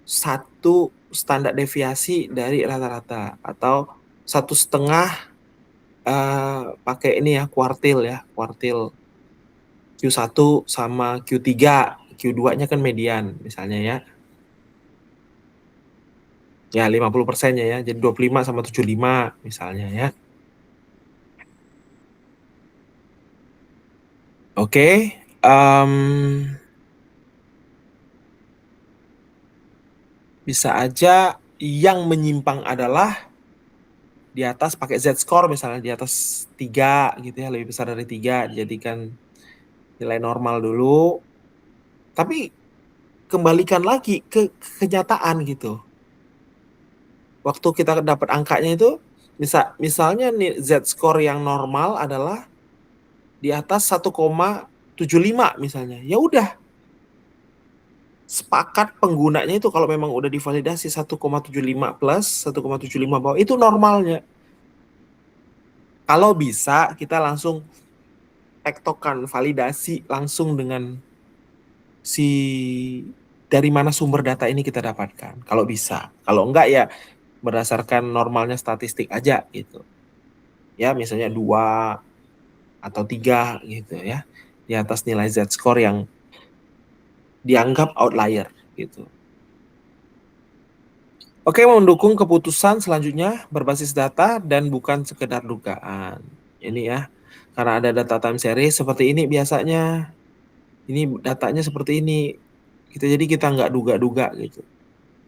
satu standar deviasi dari rata-rata atau 1,5 pakai ini ya kuartil Q1 sama Q3, Q2-nya kan median misalnya ya. Ya 50%-nya ya, jadi 25 sama 75 misalnya ya. Oke, bisa aja yang menyimpang adalah di atas pakai Z-score misalnya di atas 3 gitu ya, lebih besar dari 3 dijadikan nilai normal dulu. Tapi kembalikan lagi ke kenyataan gitu. Waktu kita dapat angkanya itu misalnya nih Z-score yang normal adalah di atas 1,75 misalnya. Ya udah. sepakat penggunanya itu kalau memang udah divalidasi 1,75 plus, 1,75 bawah, itu normalnya. Kalau bisa kita langsung tektokan validasi langsung dengan si dari mana sumber data ini kita dapatkan. Kalau bisa. Kalau enggak ya berdasarkan normalnya statistik aja gitu. Ya misalnya 2 atau 3 gitu ya. Di atas nilai Z-score yang dianggap outlier gitu. Oke, mendukung keputusan selanjutnya berbasis data dan bukan sekedar dugaan. Ini ya, karena ada data time series seperti ini biasanya. Ini datanya seperti ini. Jadi kita nggak duga-duga gitu.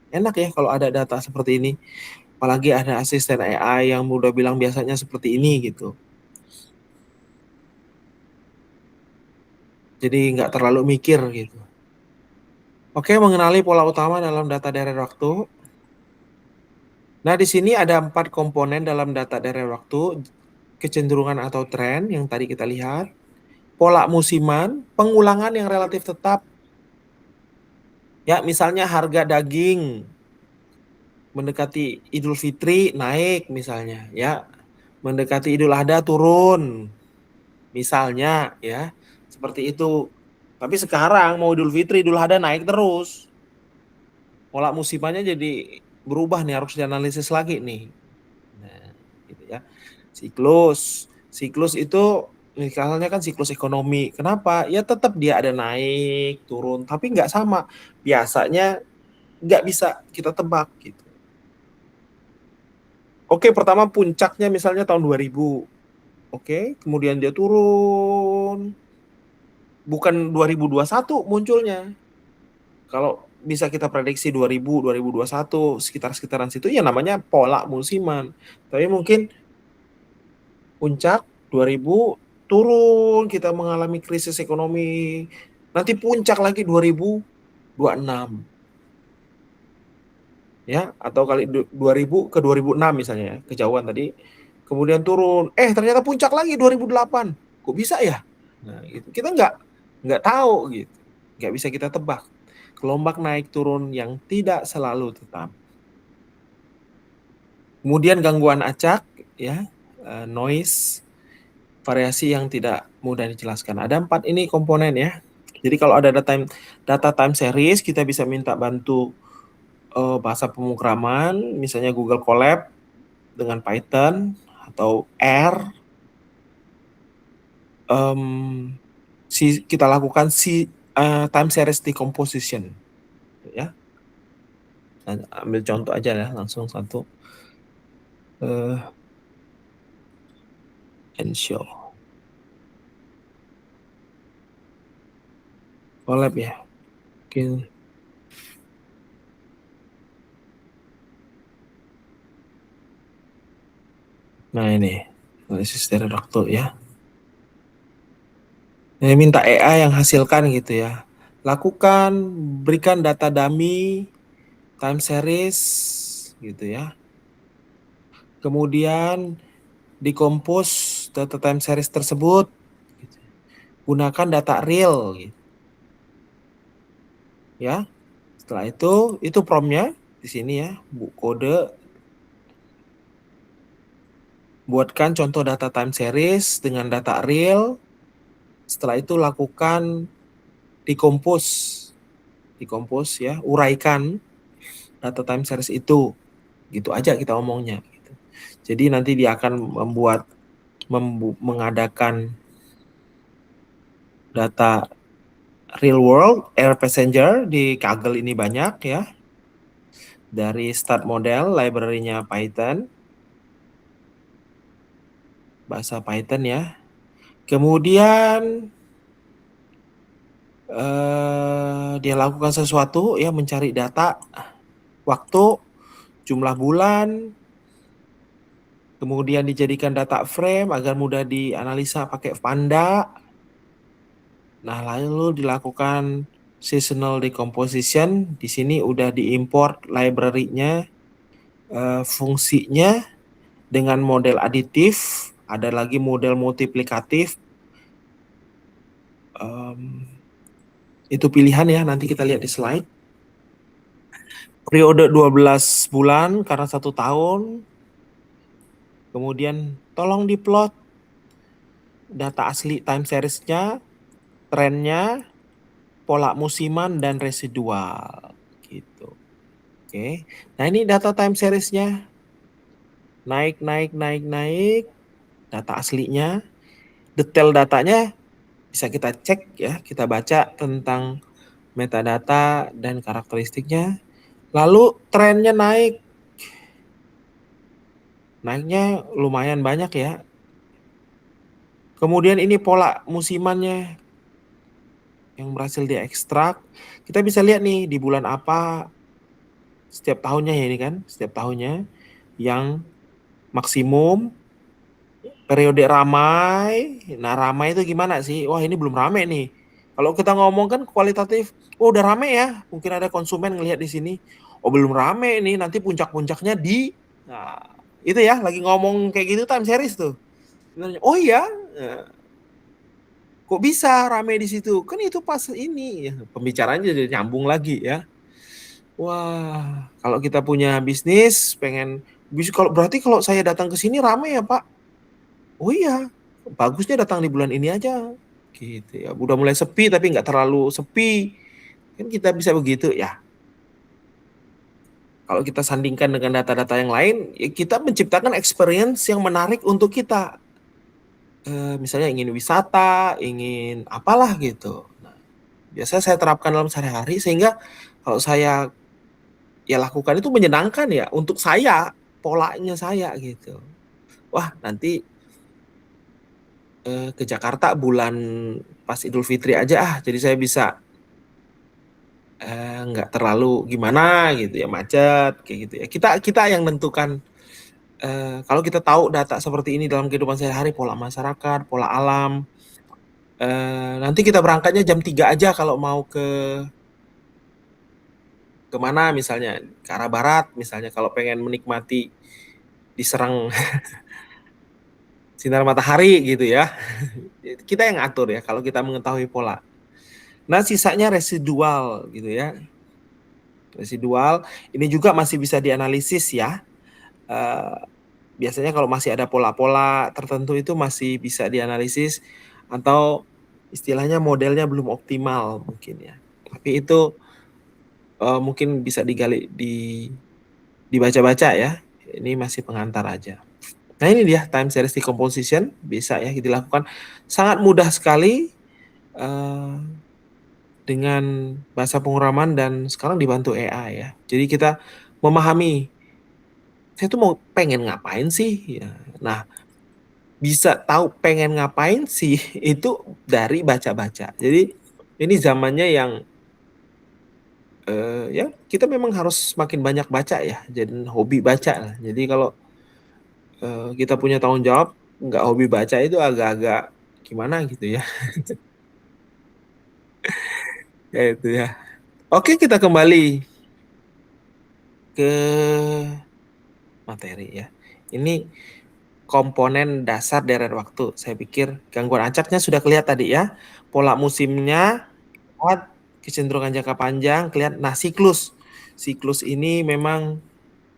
Enak ya kalau ada data seperti ini. Apalagi ada asisten AI yang udah bilang biasanya seperti ini gitu. Jadi nggak terlalu mikir gitu. Oke, mengenali pola utama dalam data deret waktu. Nah, di sini ada 4 komponen dalam data deret waktu. Kecenderungan atau tren yang tadi kita lihat. Pola musiman, pengulangan yang relatif tetap. Ya, misalnya harga daging mendekati Idul Fitri naik misalnya, ya. Mendekati Idul Adha turun. Misalnya, ya. Seperti itu. Tapi sekarang mau Idul Fitri, Idul Adha naik terus. Pola musimannya jadi berubah nih, harus dianalisis lagi nih. Nah, gitu ya. Siklus itu misalnya kan siklus ekonomi. Kenapa? Ya tetap dia ada naik, turun, tapi nggak sama. Biasanya nggak bisa kita tebak gitu. Oke, pertama puncaknya misalnya tahun 2000. Oke, kemudian dia turun. Bukan 2021 munculnya. Kalau bisa kita prediksi 2000, 2021, sekitar-sekitaran situ ya namanya pola musiman. Tapi mungkin puncak 2000 turun, kita mengalami krisis ekonomi. Nanti puncak lagi 2026. Ya, atau kali 2000 ke 2006 misalnya ya, kejauhan tadi. Kemudian turun, ternyata puncak lagi 2008. Kok bisa ya? Nah, itu kita nggak tahu gitu. Nggak bisa kita tebak. Gelombang naik turun yang tidak selalu tetap. Kemudian gangguan acak ya, noise, variasi yang tidak mudah dijelaskan. Ada 4 ini komponen ya. Jadi kalau ada data time series, kita bisa minta bantu bahasa pemrograman, misalnya Google Colab dengan Python atau R. Kita lakukan time series decomposition, ya. Nah, ambil contoh aja ya, langsung satu. And show. Colab ya. Mungkin. Nah ini, analisis dari waktu ya. Nah, minta AI yang hasilkan gitu ya. Lakukan, berikan data dummy, time series gitu ya. Kemudian decompose data time series tersebut. Gitu. Gunakan data real gitu. Ya. Setelah itu prompt-nya di sini ya, kode. Buatkan contoh data time series dengan data real. Setelah itu lakukan decompose ya, uraikan data time series itu. Gitu aja kita omongnya gitu. Jadi nanti dia akan mengadakan data real world air passenger di Kaggle ini banyak ya. Dari start model library-nya Python. Bahasa Python ya. Kemudian dia lakukan sesuatu ya, mencari data waktu, jumlah bulan, kemudian dijadikan data frame agar mudah dianalisa pakai Panda. Nah, lalu dilakukan seasonal decomposition. Di sini udah diimport library-nya, fungsinya dengan model aditif, ada lagi model multiplikatif. Itu pilihan ya, nanti kita lihat di slide. Periode 12 bulan karena 1 tahun. Kemudian tolong diplot data asli time series-nya, trennya, pola musiman, dan residual. Gitu. Oke. Nah ini data time series-nya. Naik, naik, naik, naik. Data aslinya. Detail datanya bisa kita cek ya. Kita baca tentang metadata dan karakteristiknya. Lalu trennya naik. Naiknya lumayan banyak ya. Kemudian ini pola musimannya yang berhasil diekstrak. Kita bisa lihat nih di bulan apa setiap tahunnya ya ini kan. Setiap tahunnya yang maksimum periode ramai. Nah ramai itu gimana sih? Wah ini belum ramai nih. Kalau kita ngomong kan kualitatif, oh udah ramai ya. Mungkin ada konsumen ngelihat di sini. Oh belum ramai nih, nanti puncak-puncaknya di. Nah itu ya, lagi ngomong kayak gitu time series tuh. Oh iya, kok bisa rame di situ? Kan itu pas ini, ya, pembicaraannya jadi nyambung lagi ya. Wah, kalau kita punya bisnis, kalau berarti kalau saya datang ke sini rame ya Pak? Oh iya, bagusnya datang di bulan ini aja. Gitu ya, udah mulai sepi tapi nggak terlalu sepi. Kan kita bisa begitu ya. Kalau kita sandingkan dengan data-data yang lain, ya kita menciptakan experience yang menarik untuk kita. Misalnya ingin wisata, ingin apalah gitu. Nah, biasanya saya terapkan dalam sehari-hari sehingga kalau saya ya lakukan itu menyenangkan ya untuk saya, polanya saya gitu. Wah, nanti ke Jakarta bulan pas Idul Fitri aja jadi saya bisa nggak terlalu gimana gitu ya macet kayak gitu ya. Kita yang menentukan kalau kita tahu data seperti ini dalam kehidupan sehari-hari, pola masyarakat, pola alam, nanti kita berangkatnya jam 3 aja kalau mau kemana misalnya, ke arah barat misalnya, kalau pengen menikmati diserang sinar matahari gitu ya. Kita yang atur ya kalau kita mengetahui pola. Nah sisanya residual gitu ya. Residual ini juga masih bisa dianalisis ya. Biasanya kalau masih ada pola-pola tertentu itu masih bisa dianalisis atau istilahnya modelnya belum optimal mungkin ya. Tapi itu mungkin bisa dibaca-baca ya. Ini masih pengantar aja. Nah ini dia time series decomposition bisa ya dilakukan sangat mudah sekali dengan bahasa penguraman dan sekarang dibantu AI ya. Jadi kita memahami saya tuh mau pengen ngapain sih ya. Nah bisa tahu pengen ngapain sih itu dari baca-baca. Jadi ini zamannya yang ya kita memang harus makin banyak baca ya. Jadi hobi baca lah. Jadi kalau kita punya tanggung jawab nggak hobi baca itu agak-agak gimana gitu ya. Ya itu ya. Oke kita kembali ke materi ya. Ini komponen dasar deret waktu. Saya pikir gangguan acaknya sudah kelihatan tadi ya. Pola musimnya, kecenderungan jangka panjang, kelihatan. Nah siklus. Siklus ini memang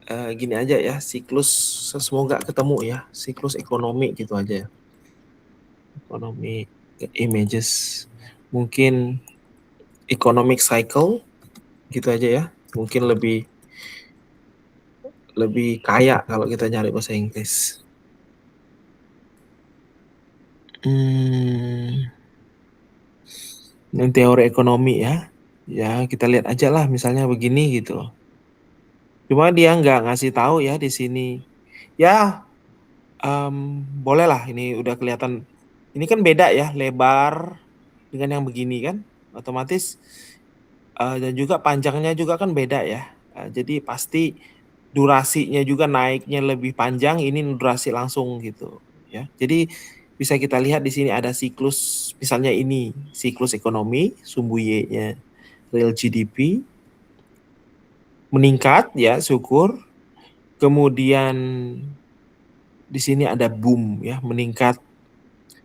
gini aja ya. Siklus semoga ketemu ya. Siklus ekonomi gitu aja ya. Ekonomi images. Mungkin economic cycle gitu aja ya. Mungkin lebih kaya kalau kita nyari bahasa Inggris. Ini teori ekonomi ya. Ya kita lihat aja lah misalnya begini gitu. Cuma dia nggak ngasih tahu ya di sini. Ya boleh lah ini udah kelihatan. Ini kan beda ya lebar dengan yang begini kan. Otomatis dan juga panjangnya juga kan beda ya. Jadi pasti durasinya juga naiknya lebih panjang, ini durasi langsung gitu ya. Jadi bisa kita lihat di sini ada siklus, misalnya ini siklus ekonomi, sumbu Y-nya real GDP meningkat ya, syukur. Kemudian di sini ada boom ya, meningkat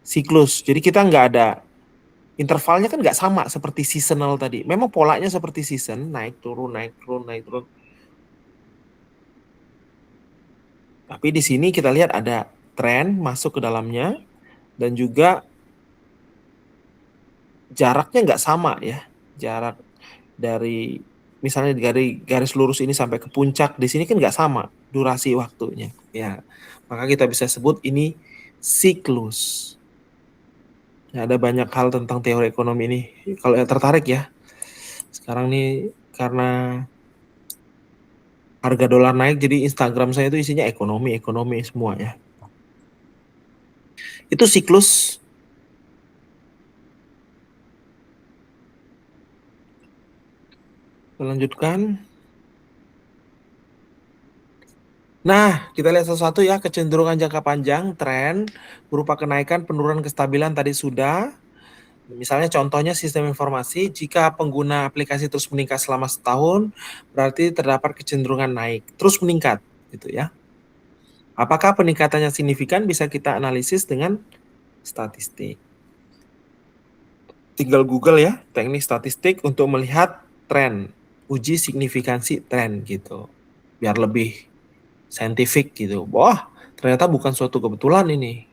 siklus. Jadi kita nggak ada Intervalnya kan nggak sama seperti seasonal tadi. Memang polanya seperti season, naik turun, naik turun, naik turun. Tapi di sini kita lihat ada tren masuk ke dalamnya dan juga jaraknya nggak sama ya. Jarak dari misalnya dari garis lurus ini sampai ke puncak, di sini kan nggak sama durasi waktunya. Ya, maka kita bisa sebut ini siklus. Ya, ada banyak hal tentang teori ekonomi ini. Kalau yang tertarik ya, sekarang nih karena harga dolar naik, jadi Instagram saya itu isinya ekonomi semua ya. Itu siklus. Melanjutkan. Nah, kita lihat satu-satu ya, kecenderungan jangka panjang, tren, berupa kenaikan, penurunan, kestabilan tadi sudah. Misalnya contohnya sistem informasi, jika pengguna aplikasi terus meningkat selama setahun, berarti terdapat kecenderungan naik, terus meningkat gitu ya. Apakah peningkatannya signifikan bisa kita analisis dengan statistik. Tinggal Google ya, teknik statistik untuk melihat tren, uji signifikansi tren gitu. Biar lebih saintifik gitu. Wah, ternyata bukan suatu kebetulan ini.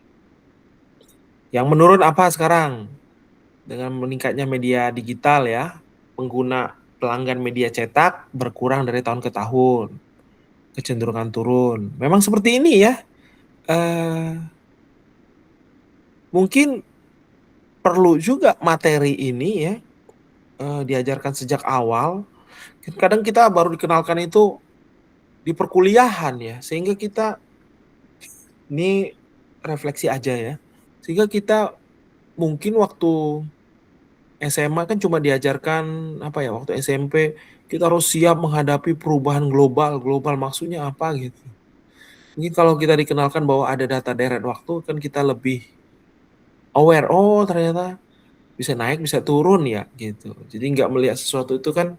Yang menurun apa sekarang? Dengan meningkatnya media digital ya, pengguna pelanggan media cetak berkurang dari tahun ke tahun. Kecenderungan turun. Memang seperti ini ya. Mungkin perlu juga materi ini ya, diajarkan sejak awal. Kadang kita baru dikenalkan itu di perkuliahan ya, sehingga kita ini refleksi aja ya. Sehingga kita mungkin waktu SMA kan cuma diajarkan apa ya, waktu SMP kita harus siap menghadapi perubahan global. Global maksudnya apa gitu. Mungkin kalau kita dikenalkan bahwa ada data deret waktu kan kita lebih aware. Oh, ternyata bisa naik, bisa turun ya gitu. Jadi nggak melihat sesuatu itu kan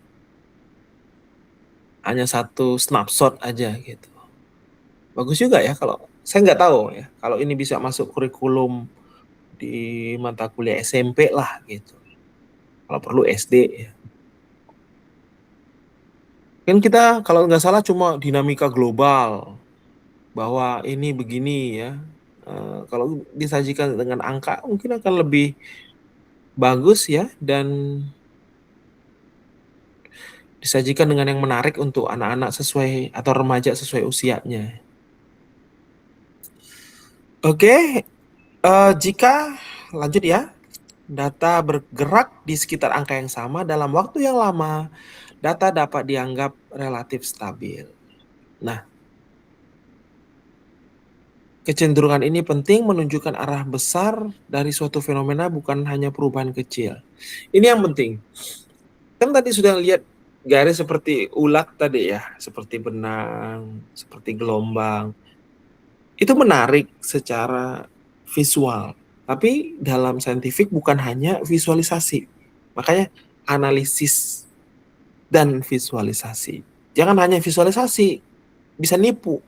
hanya satu snapshot aja gitu. Bagus juga ya kalau saya nggak tahu ya kalau ini bisa masuk kurikulum di mata kuliah SMP lah gitu. Kalau perlu SD ya. Kan kita kalau nggak salah cuma dinamika global bahwa ini begini ya. Kalau disajikan dengan angka mungkin akan lebih bagus ya dan disajikan dengan yang menarik untuk anak-anak sesuai atau remaja sesuai usianya. Oke, jika lanjut ya, data bergerak di sekitar angka yang sama dalam waktu yang lama, data dapat dianggap relatif stabil. Nah, kecenderungan ini penting menunjukkan arah besar dari suatu fenomena bukan hanya perubahan kecil. Ini yang penting. Kan tadi sudah lihat garis seperti ulat tadi ya, seperti benang, seperti gelombang. Itu menarik secara visual. Tapi dalam saintifik bukan hanya visualisasi. Makanya analisis dan visualisasi. Jangan hanya visualisasi, bisa nipu.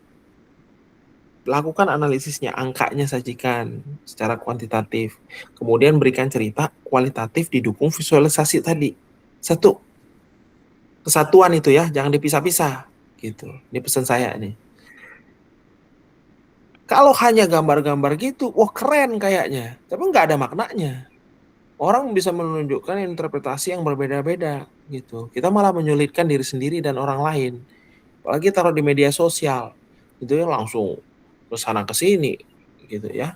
Lakukan analisisnya, angkanya sajikan secara kuantitatif. Kemudian berikan cerita kualitatif didukung visualisasi tadi. Satu, kesatuan itu ya, jangan dipisah-pisah. Gitu. Ini pesan saya nih. Kalau hanya gambar-gambar gitu, wah keren kayaknya. Tapi nggak ada maknanya. Orang bisa menunjukkan interpretasi yang berbeda-beda gitu. Kita malah menyulitkan diri sendiri dan orang lain. Apalagi taruh di media sosial. Itu ya langsung ke sana ke sini gitu ya.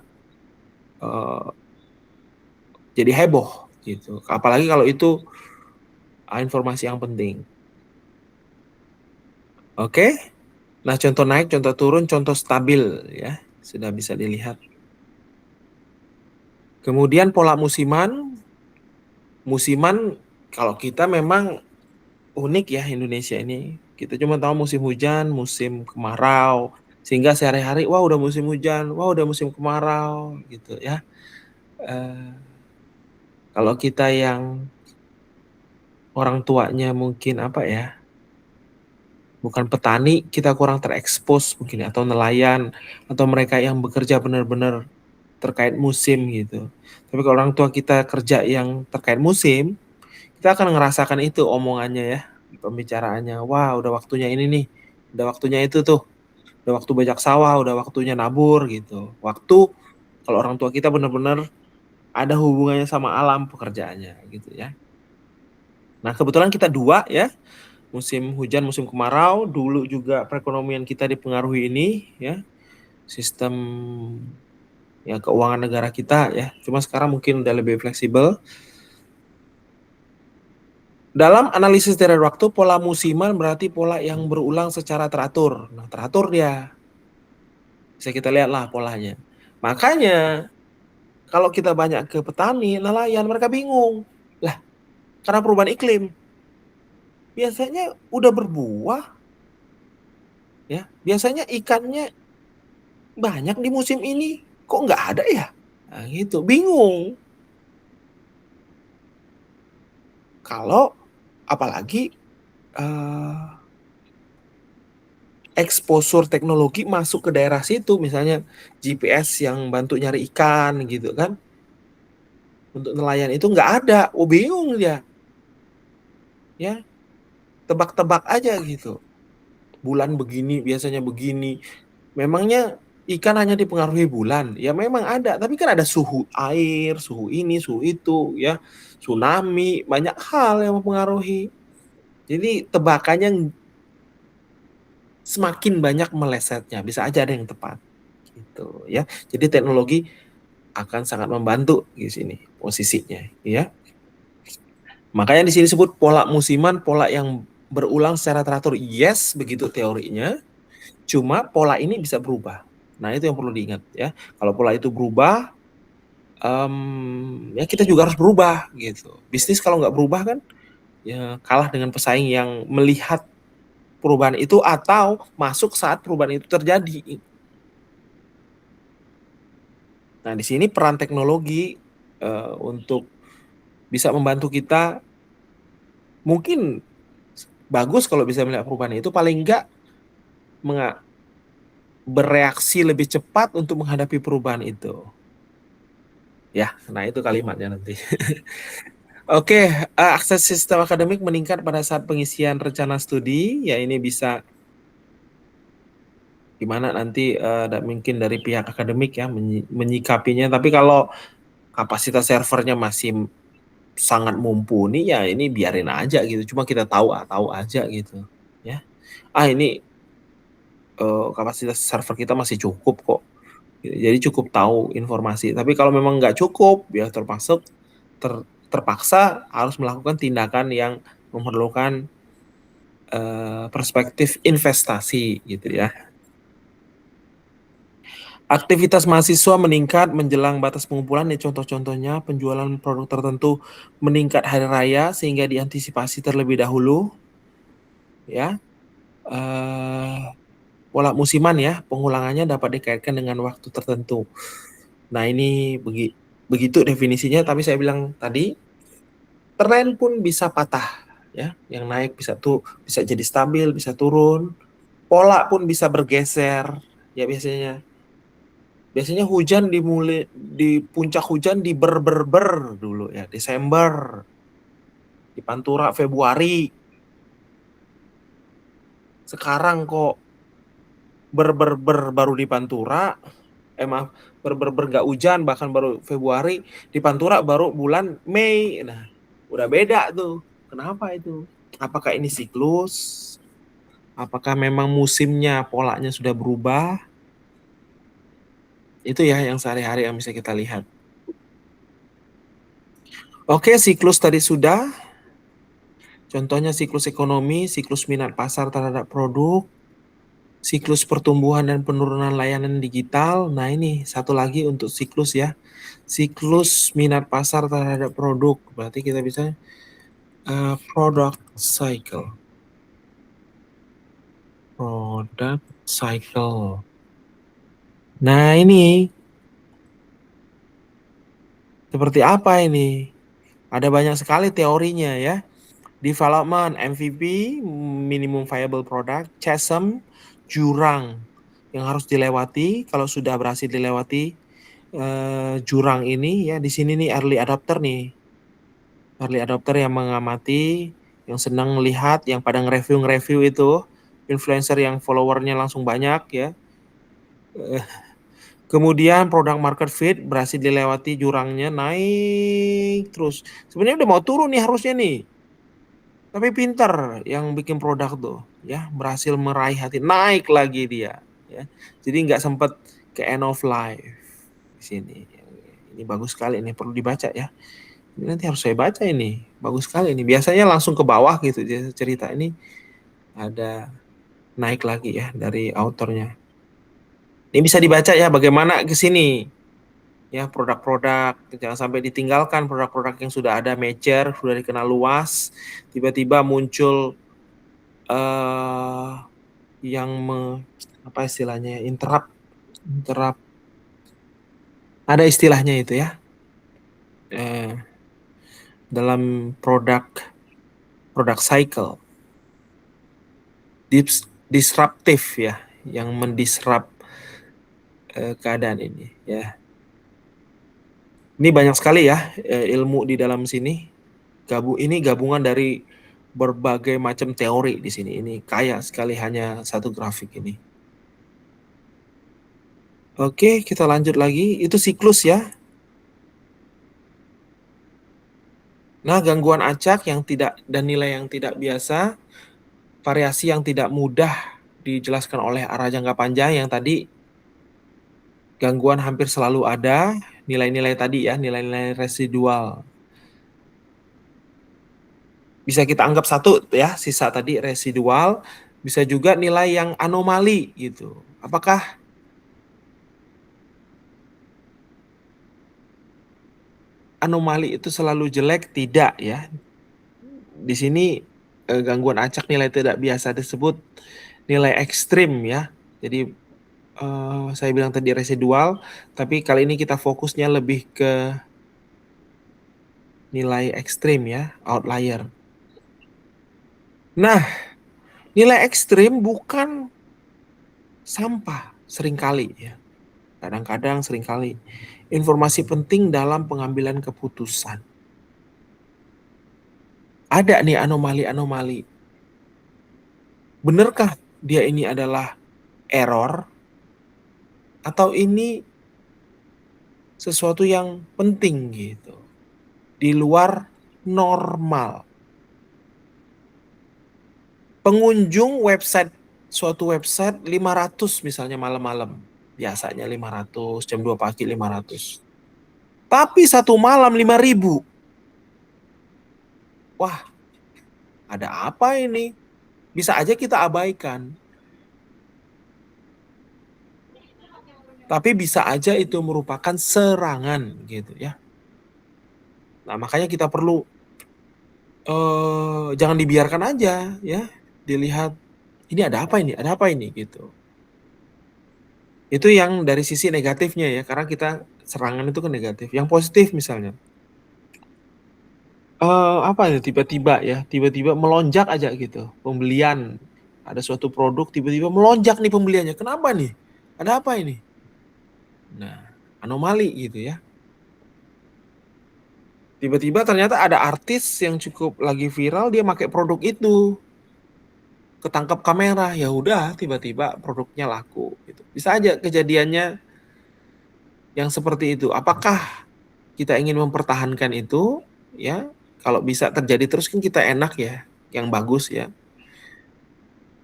Jadi heboh gitu. Apalagi kalau itu informasi yang penting. Oke? Nah, contoh naik, contoh turun, contoh stabil ya. Sudah bisa dilihat. Kemudian pola musiman. Musiman kalau kita memang unik ya Indonesia ini. Kita cuma tahu musim hujan, musim kemarau. Sehingga sehari-hari, wah udah musim hujan, wah udah musim kemarau gitu ya. Kalau kita yang orang tuanya mungkin apa ya, bukan petani, kita kurang terekspos mungkin atau nelayan atau mereka yang bekerja benar-benar terkait musim gitu. Tapi kalau orang tua kita kerja yang terkait musim, kita akan ngerasakan itu omongannya ya, pembicaraannya. Wah, udah waktunya ini nih, udah waktunya itu tuh, udah waktu bajak sawah, udah waktunya nabur gitu. Waktu kalau orang tua kita benar-benar ada hubungannya sama alam pekerjaannya gitu ya. Nah, kebetulan kita dua ya, musim hujan, musim kemarau, dulu juga perekonomian kita dipengaruhi ini ya, sistem ya keuangan negara kita ya. Cuma sekarang mungkin udah lebih fleksibel. Dalam analisis deret waktu, pola musiman berarti pola yang berulang secara teratur. Nah, teratur dia. Bisa kita lihatlah polanya. Makanya kalau kita banyak ke petani, nelayan, mereka bingung. Lah, karena perubahan iklim. Biasanya udah berbuah, ya. Biasanya ikannya banyak di musim ini. Kok nggak ada ya? Nah, gitu. Bingung. Kalau apalagi eh, exposure teknologi masuk ke daerah situ, misalnya GPS yang bantu nyari ikan gitu kan, untuk nelayan itu nggak ada, bingung dia, ya tebak-tebak aja gitu. Bulan begini, biasanya begini. Memangnya ikan hanya dipengaruhi bulan? Ya memang ada, tapi kan ada suhu air, suhu ini, suhu itu, ya tsunami, banyak hal yang mempengaruhi. Jadi tebakannya semakin banyak melesetnya, bisa aja ada yang tepat gitu ya. Jadi teknologi akan sangat membantu di sini posisinya ya. Makanya di sini disebut pola musiman, pola yang berulang secara teratur. Yes, begitu teorinya. Cuma pola ini bisa berubah. Nah, itu yang perlu diingat ya. Kalau pola itu berubah, ya kita juga harus berubah gitu. Bisnis kalau nggak berubah kan ya kalah dengan pesaing yang melihat perubahan itu atau masuk saat perubahan itu terjadi. Nah, di sini peran teknologi untuk bisa membantu kita mungkin bagus kalau bisa melihat perubahan itu, paling enggak bereaksi lebih cepat untuk menghadapi perubahan itu. Ya, nah itu kalimatnya nanti. Oke, akses sistem akademik meningkat pada saat pengisian rencana studi. Ya, ini bisa gimana nanti mungkin dari pihak akademik ya menyikapinya. Tapi kalau kapasitas servernya masih sangat mumpuni, ya ini biarin aja gitu. Cuma kita tahu aja gitu. Ya, ini kapasitas server kita masih cukup kok. Jadi cukup tahu informasi. Tapi kalau memang nggak cukup, ya terpaksa harus melakukan tindakan yang memerlukan perspektif investasi gitu ya. Aktivitas mahasiswa meningkat menjelang batas pengumpulan. Nih contoh-contohnya, penjualan produk tertentu meningkat hari raya sehingga diantisipasi terlebih dahulu. Ya, pola musiman ya, pengulangannya dapat dikaitkan dengan waktu tertentu. Nah ini begitu definisinya. Tapi saya bilang tadi, tren pun bisa patah ya, yang naik bisa jadi stabil, bisa turun, pola pun bisa bergeser ya. Biasanya hujan di puncak hujan di ber dulu ya, Desember, di Pantura Februari. Sekarang kok ber baru di Pantura, maaf, ber nggak hujan, bahkan baru Februari, di Pantura baru bulan Mei. Nah udah beda tuh. Kenapa itu? Apakah ini siklus? Apakah memang musimnya, polanya sudah berubah? Itu ya yang sehari-hari yang bisa kita lihat. Oke, siklus tadi sudah. Contohnya siklus ekonomi, siklus minat pasar terhadap produk, siklus pertumbuhan dan penurunan layanan digital. Nah ini satu lagi untuk siklus ya. Siklus minat pasar terhadap produk. Berarti kita bisa product cycle. Product cycle. Nah ini seperti apa ini? Ada banyak sekali teorinya ya. Development, MVP, minimum viable product, chasm, jurang yang harus dilewati. Kalau sudah berhasil dilewati, jurang ini ya, di sini nih early adopter nih. Early adopter yang mengamati, yang senang melihat, yang pada nge-review itu, influencer yang followernya langsung banyak ya. Kemudian produk market fit berhasil dilewati jurangnya, naik terus. Sebenarnya udah mau turun nih harusnya nih. Tapi pinter yang bikin produk tuh, ya berhasil meraih hati, naik lagi dia, ya. Jadi nggak sempet ke end of life di sini. Ini bagus sekali, ini perlu dibaca ya. Ini nanti harus saya baca ini, bagus sekali ini. Biasanya langsung ke bawah gitu cerita ini, ada naik lagi ya dari autornya. Ini bisa dibaca ya bagaimana ke sini. Ya, produk-produk jangan sampai ditinggalkan, produk-produk yang sudah ada mature, sudah dikenal luas, tiba-tiba muncul yang apa istilahnya, interrupt ada istilahnya itu ya, dalam produk cycle disruptif ya, yang mendisrupt keadaan ini ya. Ini banyak sekali ya ilmu di dalam sini. Ini gabungan dari berbagai macam teori di sini. Ini kaya sekali, hanya satu grafik ini. Oke, kita lanjut lagi. Itu siklus ya. Nah, gangguan acak yang tidak dan nilai yang tidak biasa, variasi yang tidak mudah dijelaskan oleh arah jangka panjang yang tadi, gangguan hampir selalu ada, nilai-nilai tadi ya, nilai-nilai residual. Bisa kita anggap satu ya, sisa tadi residual, bisa juga nilai yang anomali gitu. Apakah anomali itu selalu jelek? Tidak ya. Di sini gangguan acak nilai tidak biasa disebut nilai ekstrim ya. Jadi saya bilang tadi residual, tapi kali ini kita fokusnya lebih ke nilai ekstrim ya, outlier. Nah, nilai ekstrim bukan sampah seringkali ya. Kadang-kadang seringkali informasi penting dalam pengambilan keputusan. Ada nih anomali-anomali. Benarkah dia ini adalah error atau ini sesuatu yang penting gitu, di luar normal? Pengunjung suatu website 500 misalnya malam-malam. Biasanya 500, jam 2 pagi 500. Tapi satu malam 5.000. Wah, ada apa ini? Bisa aja kita abaikan. Tapi bisa aja itu merupakan serangan gitu ya. Nah, makanya kita perlu jangan dibiarkan aja ya, dilihat ini ada apa ini gitu. Itu yang dari sisi negatifnya ya, karena kita serangan itu kan negatif. Yang positif misalnya, apa ya, tiba-tiba melonjak aja gitu pembelian. Ada suatu produk tiba-tiba melonjak nih pembeliannya. Kenapa nih? Ada apa ini? Nah, anomali gitu ya. Tiba-tiba ternyata ada artis yang cukup lagi viral, dia pakai produk itu, ketangkap kamera, ya udah tiba-tiba produknya laku gitu. Bisa aja kejadiannya yang seperti itu. Apakah kita ingin mempertahankan itu ya? Kalau bisa terjadi terus kan kita enak ya, yang bagus ya.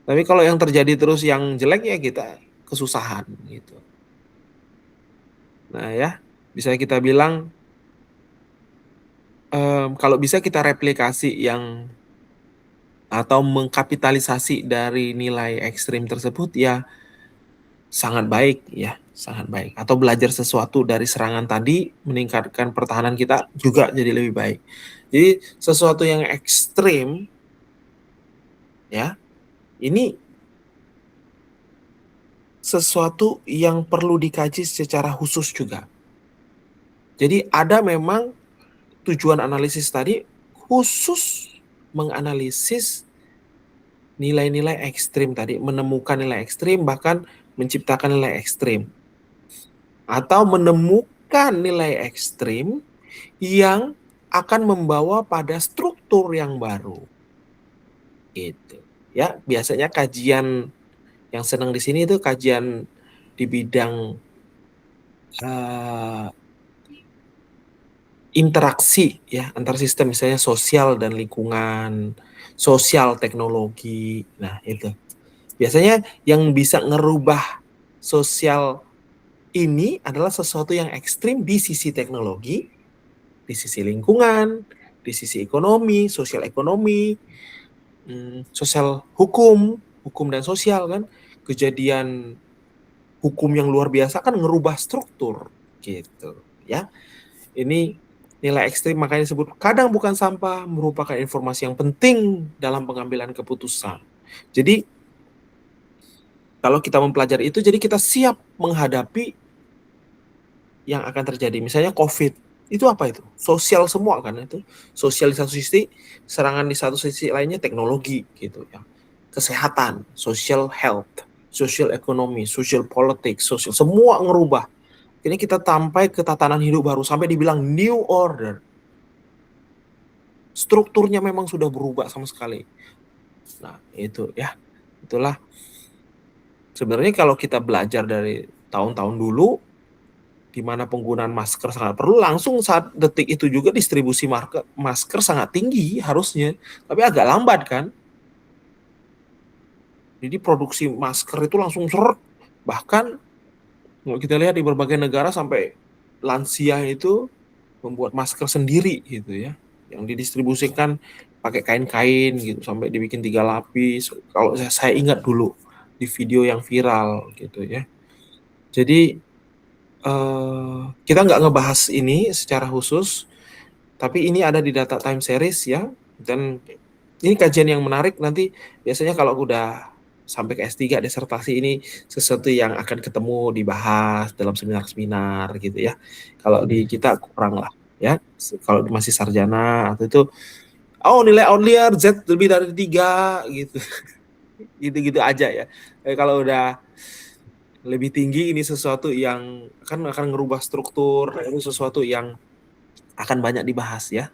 Tapi kalau yang terjadi terus yang jelek ya kita kesusahan gitu. Nah ya, bisa kita bilang kalau bisa kita replikasi yang atau mengkapitalisasi dari nilai ekstrim tersebut ya sangat baik ya, sangat baik. Atau belajar sesuatu dari serangan tadi, meningkatkan pertahanan kita juga jadi lebih baik. Jadi sesuatu yang ekstrim ya, ini sesuatu yang perlu dikaji secara khusus juga. Jadi ada memang tujuan analisis tadi khusus menganalisis nilai-nilai ekstrim tadi, menemukan nilai ekstrim, bahkan menciptakan nilai ekstrim. Atau memberikan nilai ekstrim yang akan membawa pada struktur yang baru. Gitu. Ya, biasanya kajian yang senang di sini itu kajian di bidang interaksi ya antar sistem, misalnya sosial dan lingkungan, sosial teknologi. Nah, itu. Biasanya yang bisa ngerubah sosial ini adalah sesuatu yang ekstrim di sisi teknologi, di sisi lingkungan, di sisi ekonomi, sosial ekonomi, sosial hukum, hukum dan sosial kan. Kejadian hukum yang luar biasa kan ngerubah struktur gitu ya. Ini nilai ekstrim makanya disebut kadang bukan sampah, merupakan informasi yang penting dalam pengambilan keputusan. Jadi kalau kita mempelajari itu, jadi kita siap menghadapi yang akan terjadi. Misalnya COVID, itu apa itu? Sosial semua kan itu. Sosial di satu sisi, serangan di satu sisi lainnya teknologi gitu ya. Kesehatan, social health, social economy, social politics, social semua ngerubah. Ini kita sampai ke tatanan hidup baru, sampai dibilang new order. Strukturnya memang sudah berubah sama sekali. Nah, itu ya. Itulah sebenarnya kalau kita belajar dari tahun-tahun dulu di mana penggunaan masker sangat perlu, langsung saat detik itu juga distribusi masker sangat tinggi harusnya, tapi agak lambat kan. Jadi produksi masker itu langsung seret. Bahkan kalau kita lihat di berbagai negara sampai lansia itu membuat masker sendiri gitu ya, yang didistribusikan pakai kain-kain gitu sampai dibikin 3 lapis. Kalau saya ingat dulu di video yang viral gitu ya. Jadi kita nggak ngebahas ini secara khusus, tapi ini ada di data time series ya. Dan ini kajian yang menarik, nanti biasanya kalau udah sampai ke S3 disertasi ini sesuatu yang akan ketemu dibahas dalam seminar-seminar gitu ya. Kalau di kita kurang lah ya. Kalau masih sarjana atau itu, oh nilai outlier Z lebih dari 3 gitu. Gitu-gitu aja ya. Kalau udah lebih tinggi, ini sesuatu yang akan ngerubah struktur, itu sesuatu yang akan banyak dibahas ya.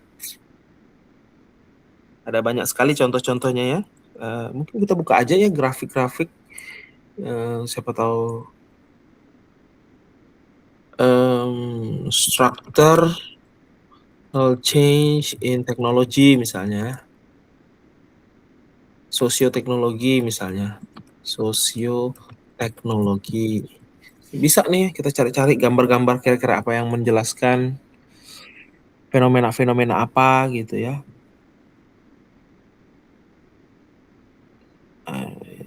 Ada banyak sekali contoh-contohnya ya. Mungkin kita buka aja ya grafik-grafik. Siapa tahu structure change in technology misalnya. Sosioteknologi misalnya. Sosioteknologi. Bisa nih kita cari-cari gambar-gambar kira-kira apa yang menjelaskan fenomena-fenomena apa gitu ya.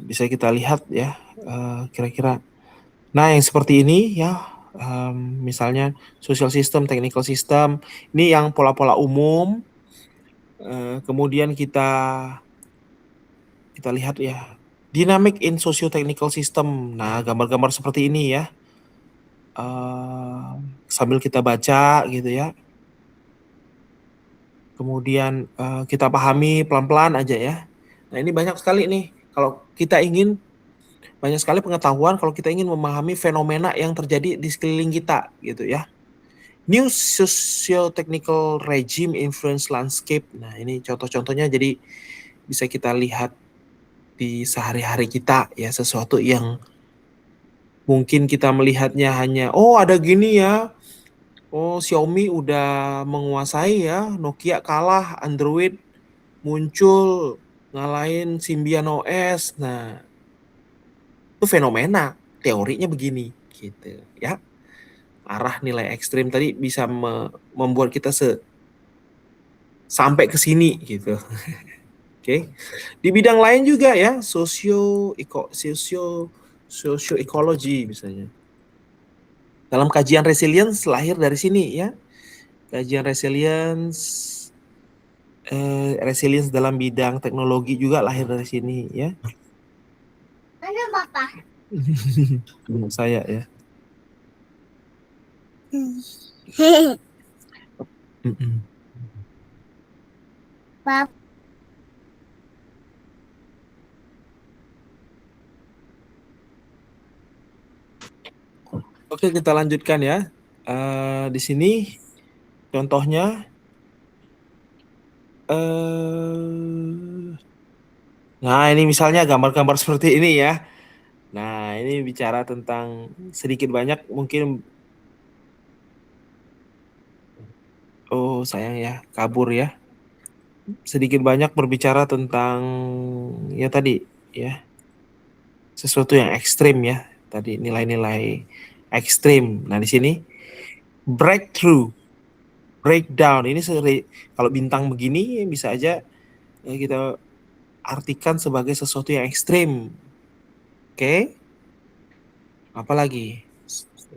Bisa kita lihat ya kira-kira. Nah, yang seperti ini ya, misalnya social system, technical system, ini yang pola-pola umum. Kemudian kita lihat ya, dynamic in socio-technical system. Nah, gambar-gambar seperti ini ya, sambil kita baca gitu ya. Kemudian kita pahami pelan-pelan aja ya. Nah, ini banyak sekali nih. Kalau kita ingin banyak sekali pengetahuan kalau kita ingin memahami fenomena yang terjadi di sekeliling kita gitu ya. New socio-technical regime influence landscape. Nah, ini contoh-contohnya, jadi bisa kita lihat di sehari-hari kita ya, sesuatu yang mungkin kita melihatnya hanya oh ada gini ya. Oh, Xiaomi udah menguasai ya, Nokia kalah, Android muncul ngalahin Symbian OS. Nah, itu fenomena, teorinya begini gitu ya. Arah nilai ekstrim tadi bisa membuat kita sampai ke sini gitu. Oke. Di bidang lain juga ya, socio ekologi misalnya. Dalam kajian resilience lahir dari sini ya. Kajian resilience dalam bidang teknologi juga lahir dari sini ya. Mana Bapak? Menurut saya ya. Bapak. Oke, kita lanjutkan ya. Di sini contohnya, nah ini misalnya gambar-gambar seperti ini ya. Nah ini bicara tentang sedikit banyak mungkin, oh sayang ya, kabur ya. Sedikit banyak berbicara tentang ya tadi ya, sesuatu yang ekstrim ya. Tadi nilai-nilai ekstrim. Nah di sini breakthrough, breakdown ini kalau bintang begini bisa aja kita artikan sebagai sesuatu yang ekstrim. Oke, apalagi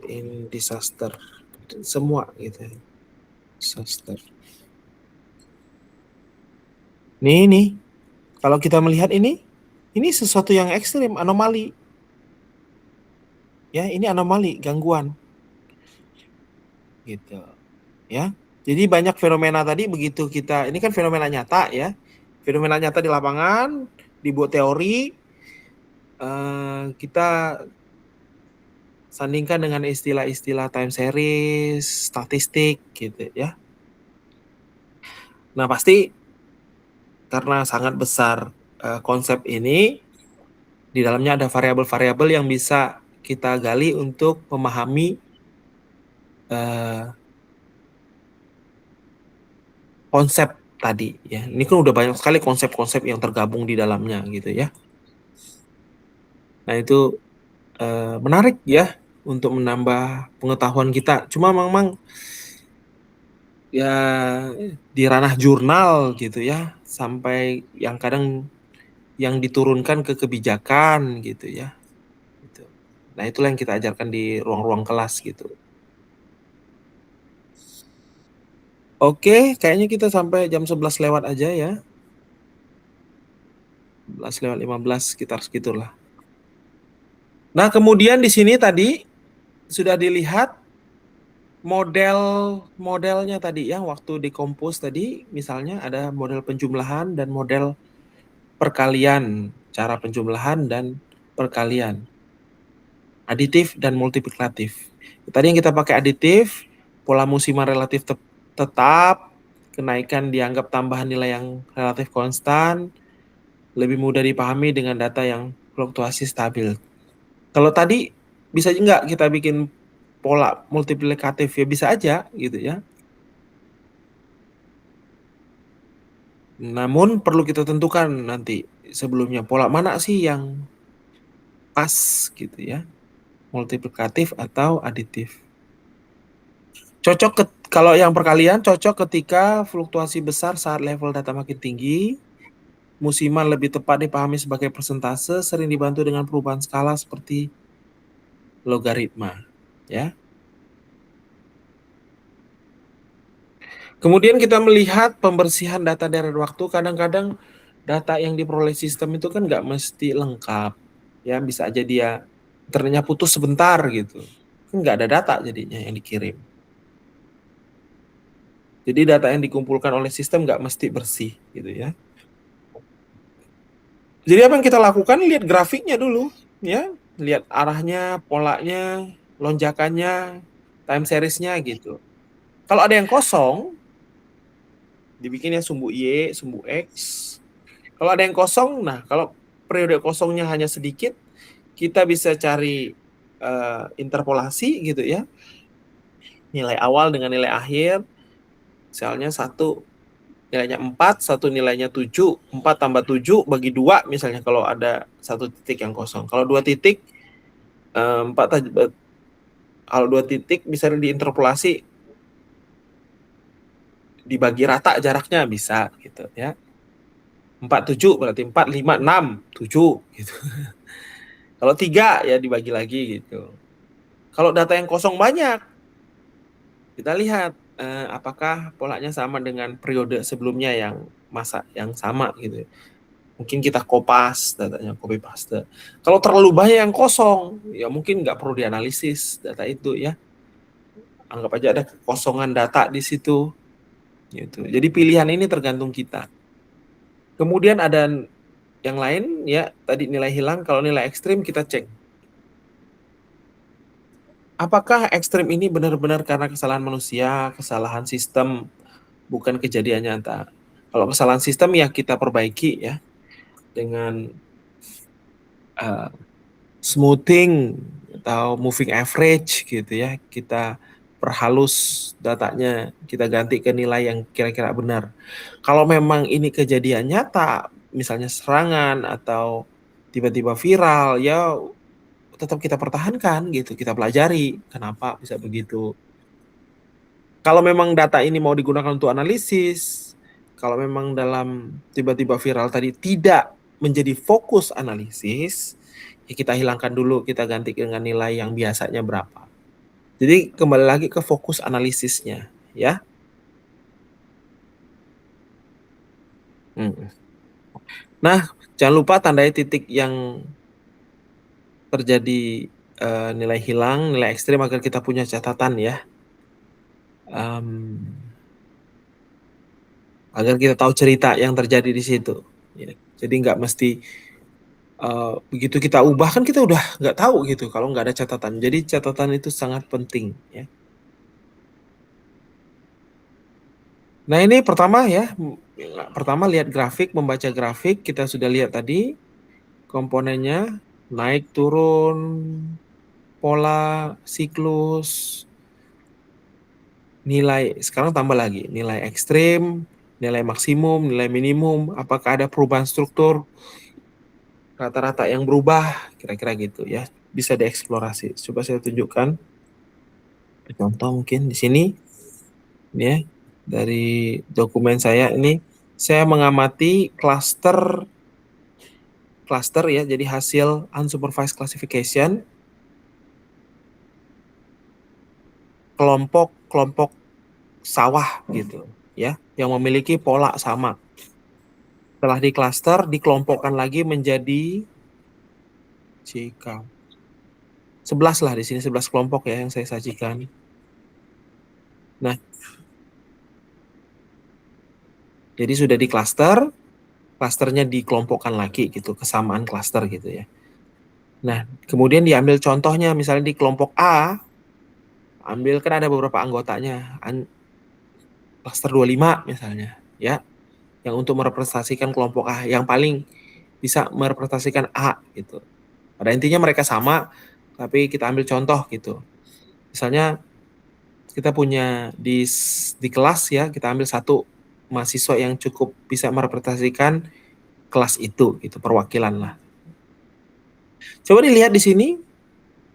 in disaster, semua gitu. Disaster. Nih, kalau kita melihat ini sesuatu yang ekstrim, anomali. Ya, ini anomali, gangguan. Gitu. Ya. Jadi banyak fenomena tadi begitu kita, ini kan fenomena nyata ya. Fenomena nyata di lapangan, dibuat teori, kita sandingkan dengan istilah-istilah time series, statistik gitu ya. Nah, pasti karena sangat besar konsep ini, di dalamnya ada variabel-variabel yang bisa kita gali untuk memahami konsep tadi ya. Ini kan udah banyak sekali konsep-konsep yang tergabung di dalamnya gitu ya. Nah, itu menarik ya untuk menambah pengetahuan kita. Cuma memang ya di ranah jurnal gitu ya, sampai yang kadang yang diturunkan ke kebijakan gitu ya. Gitu. Nah, itulah yang kita ajarkan di ruang-ruang kelas gitu. Oke, kayaknya kita sampai jam 11 lewat aja ya. 11 lewat 15 sekitar segitulah. Nah, kemudian di sini tadi sudah dilihat modelnya tadi ya, waktu di kompos tadi misalnya ada model penjumlahan dan model perkalian, cara penjumlahan dan perkalian, aditif dan multiplikatif. Tadi yang kita pakai aditif, pola musiman relatif tetap, kenaikan dianggap tambahan nilai yang relatif konstan, lebih mudah dipahami dengan data yang fluktuasi stabil. Kalau tadi bisa nggak kita bikin pola multiplikatif ya, bisa aja gitu ya. Namun perlu kita tentukan nanti sebelumnya pola mana sih yang pas gitu ya, multiplikatif atau aditif. Kalau yang perkalian cocok ketika fluktuasi besar saat level data makin tinggi, musiman lebih tepat dipahami sebagai persentase, sering dibantu dengan perubahan skala seperti logaritma ya. Kemudian kita melihat pembersihan data deret waktu. Kadang-kadang data yang diperoleh sistem itu kan nggak mesti lengkap. Ya, bisa aja dia internetnya putus sebentar gitu. Kan nggak ada data jadinya yang dikirim. Jadi data yang dikumpulkan oleh sistem nggak mesti bersih gitu ya. Jadi apa yang kita lakukan, lihat grafiknya dulu. Ya, lihat arahnya, polanya, lonjakannya, time seriesnya gitu. Kalau ada yang kosong, dibikinnya sumbu Y, sumbu X. Kalau ada yang kosong, nah kalau periode kosongnya hanya sedikit, kita bisa cari interpolasi gitu ya. Nilai awal dengan nilai akhir. Misalnya satu nilainya 4, satu nilainya 7, 4 tambah 7 bagi 2 misalnya kalau ada satu titik yang kosong. Kalau 2 titik, 4 kalau 2 titik bisa diinterpolasi dibagi rata jaraknya bisa gitu ya. 47 berarti 4, 5, 6, 7 gitu. Kalau 3 ya dibagi lagi gitu. Kalau data yang kosong banyak, kita lihat apakah polanya sama dengan periode sebelumnya yang masa yang sama gitu. Mungkin kita kopas datanya, copy paste. Kalau terlalu banyak yang kosong, ya mungkin nggak perlu dianalisis data itu ya. Anggap aja ada kekosongan data di situ. Gitu. Jadi pilihan ini tergantung kita. Kemudian ada yang lain ya, tadi nilai hilang, kalau nilai ekstrim kita cek. Apakah ekstrim ini benar-benar karena kesalahan manusia, kesalahan sistem, bukan kejadian nyata? Kalau kesalahan sistem ya kita perbaiki ya dengan uh, smoothing atau moving average gitu ya. Kita perhalus datanya, kita ganti ke nilai yang kira-kira benar. Kalau memang ini kejadian nyata, misalnya serangan atau tiba-tiba viral, ya tetap kita pertahankan gitu, kita pelajari kenapa bisa begitu. Kalau memang data ini mau digunakan untuk analisis, kalau memang dalam tiba-tiba viral tadi tidak menjadi fokus analisis, ya kita hilangkan dulu, kita ganti dengan nilai yang biasanya berapa. Jadi kembali lagi ke fokus analisisnya, ya. Nah, jangan lupa tandai titik yang terjadi nilai hilang, nilai ekstrim agar kita punya catatan ya. Agar kita tahu cerita yang terjadi di situ. Ya. Jadi nggak mesti begitu kita ubah kan kita udah nggak tahu gitu kalau nggak ada catatan. Jadi catatan itu sangat penting ya. Nah ini pertama ya, pertama lihat grafik, membaca grafik kita sudah lihat tadi komponennya naik turun, pola, siklus, nilai. Sekarang tambah lagi nilai ekstrim, nilai maksimum, nilai minimum, apakah ada perubahan struktur, rata-rata yang berubah, kira-kira gitu ya. Bisa dieksplorasi. Coba saya tunjukkan. Contoh mungkin di sini, ini ya, dari dokumen saya ini, saya mengamati cluster ya, jadi hasil unsupervised classification, kelompok sawah gitu, ya, yang memiliki pola sama. Setelah di cluster, dikelompokkan lagi menjadi 11 lah di sini, 11 kelompok ya yang saya sajikan. Nah, jadi sudah di cluster, klasternya dikelompokkan lagi gitu, kesamaan klaster gitu ya. Nah, kemudian diambil contohnya misalnya di kelompok A, ambil kan ada beberapa anggotanya, klaster 25 misalnya, ya, yang untuk merepresentasikan kelompok A, yang paling bisa merepresentasikan A gitu. Pada intinya mereka sama, tapi kita ambil contoh gitu. Misalnya kita punya di kelas ya, kita ambil satu mahasiswa yang cukup bisa merepresentasikan kelas itu, gitu, perwakilan lah. Coba dilihat di sini,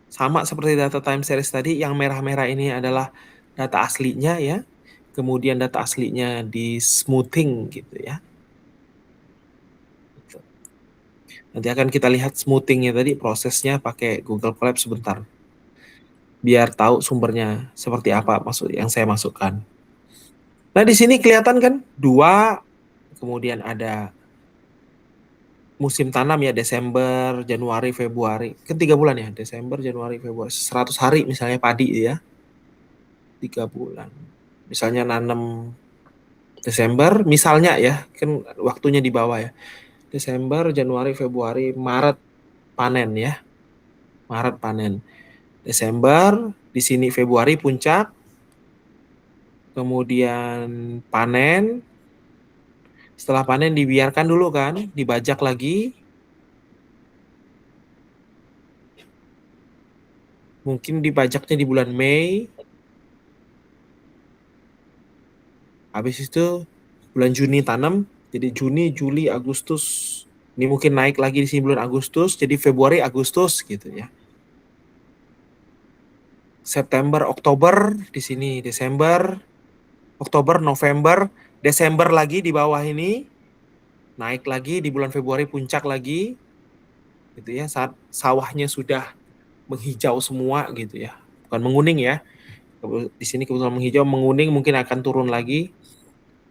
sama seperti data time series tadi, yang merah-merah ini adalah data aslinya ya. Kemudian data aslinya di smoothing gitu ya. Nanti akan kita lihat smoothingnya tadi, prosesnya pakai Google Colab sebentar. Biar tahu sumbernya seperti apa maksud yang saya masukkan. Nah di sini kelihatan kan 2, kemudian ada musim tanam ya, Desember, Januari, Februari. Kan 3 bulan ya, Desember, Januari, Februari. 100 hari misalnya padi ya. 3 bulan. Misalnya nanam Desember, misalnya ya, kan waktunya di bawah ya. Desember, Januari, Februari, Maret panen ya. Maret panen. Desember, di sini Februari puncak. Kemudian panen. Setelah panen dibiarkan dulu kan, dibajak lagi. Mungkin dibajaknya di bulan Mei. Habis itu bulan Juni tanam. Jadi Juni, Juli, Agustus. Ini mungkin naik lagi di sini bulan Agustus. Jadi Februari, Agustus gitu ya. September, Oktober di sini, Desember, Oktober, November, Desember lagi di bawah ini. Naik lagi di bulan Februari, puncak lagi. Gitu ya, saat sawahnya sudah menghijau semua gitu ya. Bukan menguning ya. Di sini kebetulan menghijau, menguning mungkin akan turun lagi.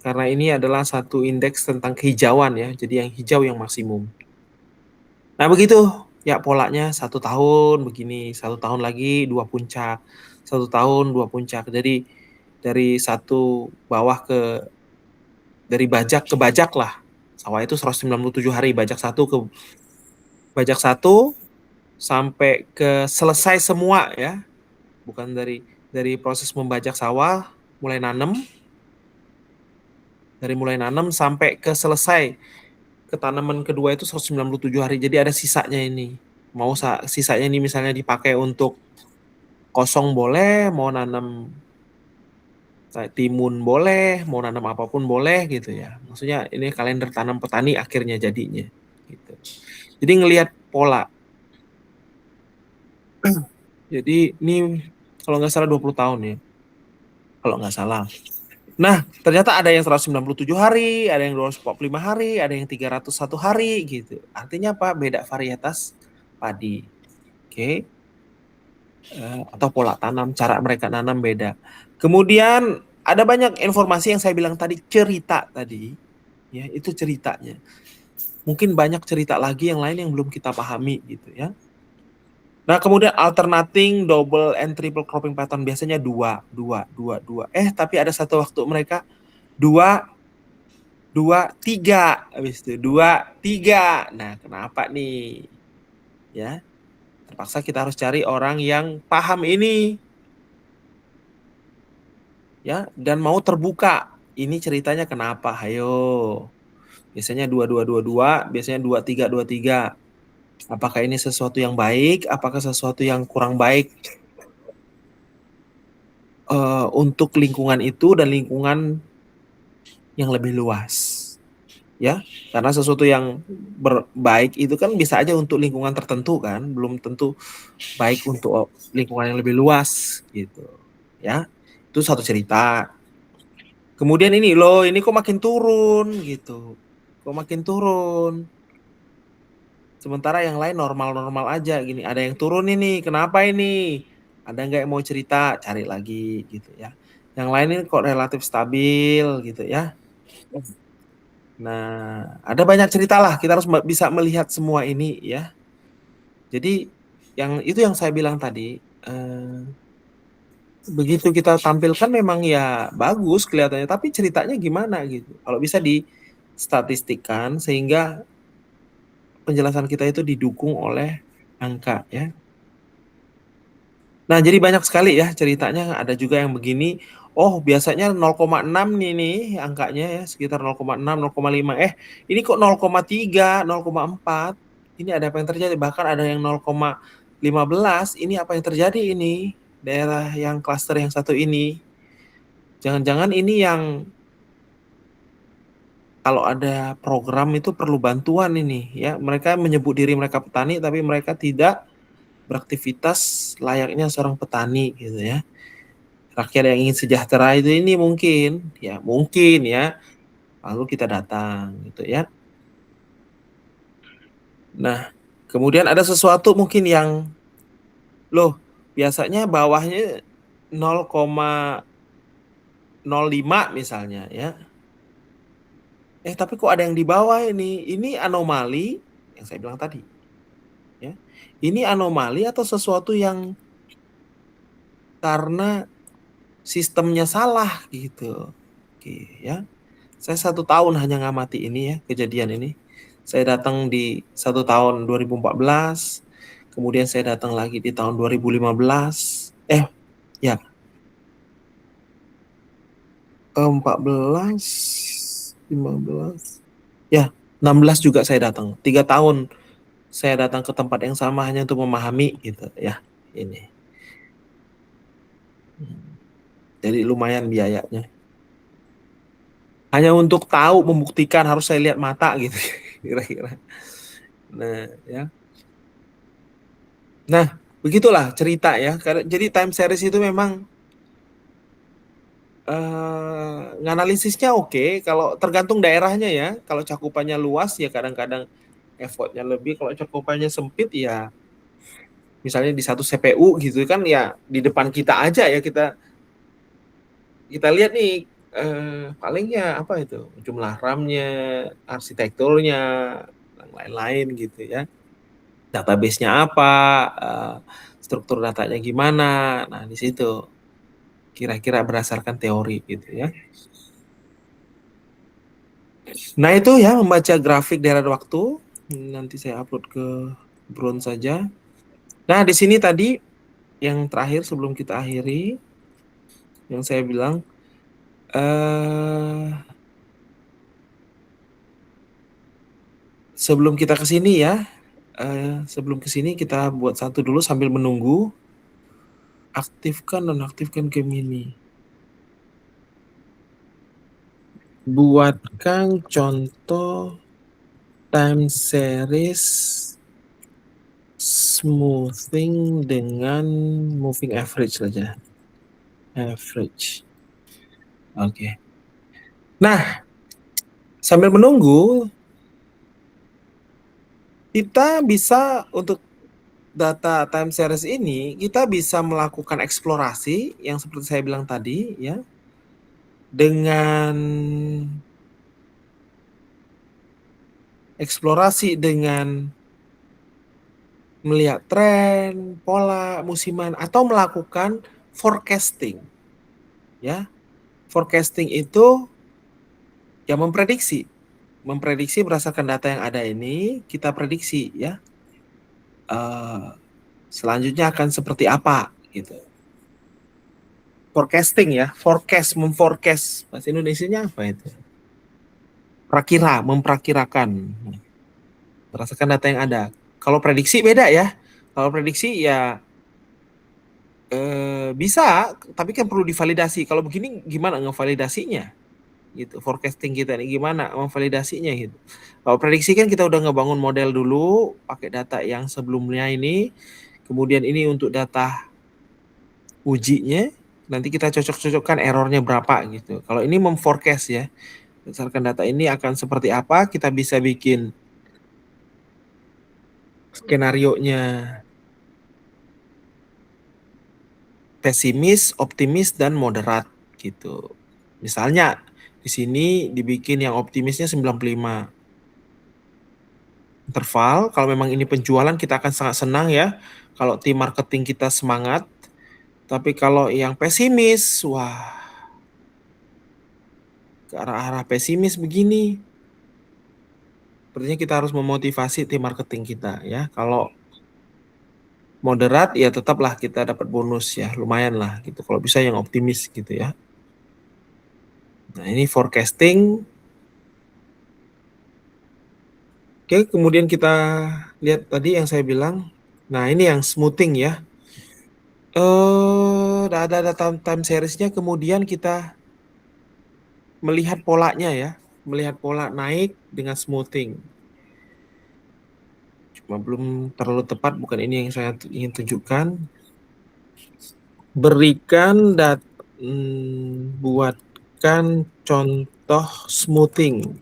Karena ini adalah satu indeks tentang kehijauan ya. Jadi yang hijau yang maksimum. Nah begitu ya polanya, 1 tahun begini, 1 tahun lagi 2 puncak, 1 tahun 2 puncak. Jadi dari satu bawah dari bajak ke bajak lah. Sawah itu 197 hari, bajak satu sampai ke selesai semua ya. bukan dari proses membajak sawah, mulai nanam, dari mulai nanam sampai ke selesai ke tanaman kedua itu 197 hari. Jadi ada sisanya ini. Mau sisanya ini misalnya dipakai untuk kosong boleh, mau nanam timun boleh, mau nanam apapun boleh gitu ya. Maksudnya ini kalender tanam petani akhirnya jadinya gitu. Jadi ngelihat pola. Jadi ini kalau nggak salah 20 tahun ya. Kalau nggak salah. Nah, ternyata ada yang 197 hari, ada yang 245 hari, ada yang 301 hari gitu. Artinya apa? Beda varietas padi. Oke. Atau pola tanam, cara mereka nanam beda. Kemudian ada banyak informasi yang saya bilang tadi, cerita tadi. Ya, itu ceritanya. Mungkin banyak cerita lagi yang lain yang belum kita pahami gitu ya. Nah, kemudian alternating double and triple cropping pattern biasanya 2. Tapi ada satu waktu mereka 2, 3. Habis itu 2, 3. Nah, kenapa nih? Ya. Terpaksa kita harus cari orang yang paham ini. Ya, dan mau terbuka. Ini ceritanya kenapa? Hayo. Biasanya 2, biasanya 2, 3. Apakah ini sesuatu yang baik? Apakah sesuatu yang kurang baik untuk lingkungan itu dan lingkungan yang lebih luas? Ya, karena sesuatu yang baik itu kan bisa aja untuk lingkungan tertentu kan, belum tentu baik untuk lingkungan yang lebih luas gitu. Ya, itu satu cerita. Kemudian ini loh, ini kok makin turun gitu. Kok makin turun. Sementara yang lain normal-normal aja gini. Ada yang turun ini, kenapa ini? Ada nggak yang mau cerita? Cari lagi gitu ya. Yang lain ini kok relatif stabil gitu ya. Nah, ada banyak cerita lah. Kita harus bisa melihat semua ini ya. Jadi yang saya bilang tadi, begitu kita tampilkan memang ya bagus kelihatannya, tapi ceritanya gimana gitu. Kalau bisa distatistikkan sehingga penjelasan kita itu didukung oleh angka ya. Nah, jadi banyak sekali ya ceritanya, ada juga yang begini, oh biasanya 0,6 nih angkanya ya, sekitar 0,6, 0,5. Ini kok 0,3, 0,4. Ini ada apa yang terjadi? Bahkan ada yang 0,15. Ini apa yang terjadi ini? Daerah yang klaster yang satu ini. Jangan-jangan ini yang kalau ada program itu perlu bantuan ini ya. Mereka menyebut diri mereka petani tapi mereka tidak beraktivitas layaknya seorang petani gitu ya. Rakyat yang ingin sejahtera itu ini mungkin ya. Lalu kita datang gitu ya. Nah, kemudian ada sesuatu mungkin yang loh, biasanya bawahnya 0,05 misalnya ya. Tapi kok ada yang di bawah ini? Ini anomali yang saya bilang tadi. Ya. Ini anomali atau sesuatu yang karena sistemnya salah gitu. Oke, ya. Saya 1 tahun hanya ngamati ini ya, kejadian ini. Saya datang di 1 tahun 2014, kemudian saya datang lagi di tahun 2015. 14, 15, ya 16 juga saya datang. 3 tahun saya datang ke tempat yang sama hanya untuk memahami gitu ya ini. Jadi lumayan biayanya. Hanya untuk tahu, membuktikan harus saya lihat mata gitu kira-kira. Nah, ya. Nah, begitulah cerita ya. Jadi time series itu memang nganalisisnya oke, kalau tergantung daerahnya ya. Kalau cakupannya luas ya kadang-kadang effortnya lebih, kalau cakupannya sempit ya misalnya di satu CPU gitu kan ya di depan kita aja ya kita lihat nih palingnya apa itu jumlah RAM-nya, arsitekturnya, dan lain-lain gitu ya. Database-nya apa, struktur datanya gimana. Nah, di situ kira-kira berdasarkan teori gitu ya. Nah, itu ya membaca grafik daerah waktu. Nanti saya upload ke Drone saja. Nah, di sini tadi yang terakhir sebelum kita akhiri, yang saya bilang, sebelum kita ke sini ya, sebelum ke sini kita buat satu dulu sambil menunggu. Aktifkan nonaktifkan Gemini. Buatkan contoh time series smoothing dengan moving average saja. Average. Oke. Nah, sambil menunggu, kita bisa untuk data time series ini, kita bisa melakukan eksplorasi yang seperti saya bilang tadi, ya, dengan eksplorasi dengan melihat tren, pola musiman, atau melakukan forecasting. Ya, forecasting itu ya memprediksi berdasarkan data yang ada ini, kita prediksi ya. Selanjutnya akan seperti apa gitu. Forecasting ya, memforecast. Bahasa Indonesianya apa itu? Memprakirakan. Berdasarkan data yang ada. Kalau prediksi beda ya. Kalau prediksi ya bisa, tapi kan perlu divalidasi. Kalau begini gimana ngevalidasinya? Gitu. Forecasting kita ini gimana memvalidasinya gitu. Kalau prediksi kan kita udah ngebangun model dulu pakai data yang sebelumnya ini. Kemudian ini untuk data ujinya, nanti kita cocok-cocokkan errornya berapa gitu. Kalau ini memforecast ya, berdasarkan data ini akan seperti apa, kita bisa bikin skenario-nya pesimis, optimis, dan moderat gitu. Misalnya di sini dibikin yang optimisnya 95 interval. Kalau memang ini penjualan kita akan sangat senang ya. Kalau tim marketing kita semangat. Tapi kalau yang pesimis, wah, ke arah-arah pesimis begini, sepertinya kita harus memotivasi tim marketing kita ya. Kalau moderat ya tetaplah kita dapat bonus ya, lumayan lah gitu. Kalau bisa yang optimis gitu ya. Nah ini forecasting. Oke, kemudian kita lihat tadi yang saya bilang. Nah ini yang smoothing ya. Ada time seriesnya, kemudian kita melihat polanya ya, melihat pola naik dengan smoothing. Cuma belum terlalu tepat, bukan ini yang saya ingin tunjukkan. Buatkan contoh smoothing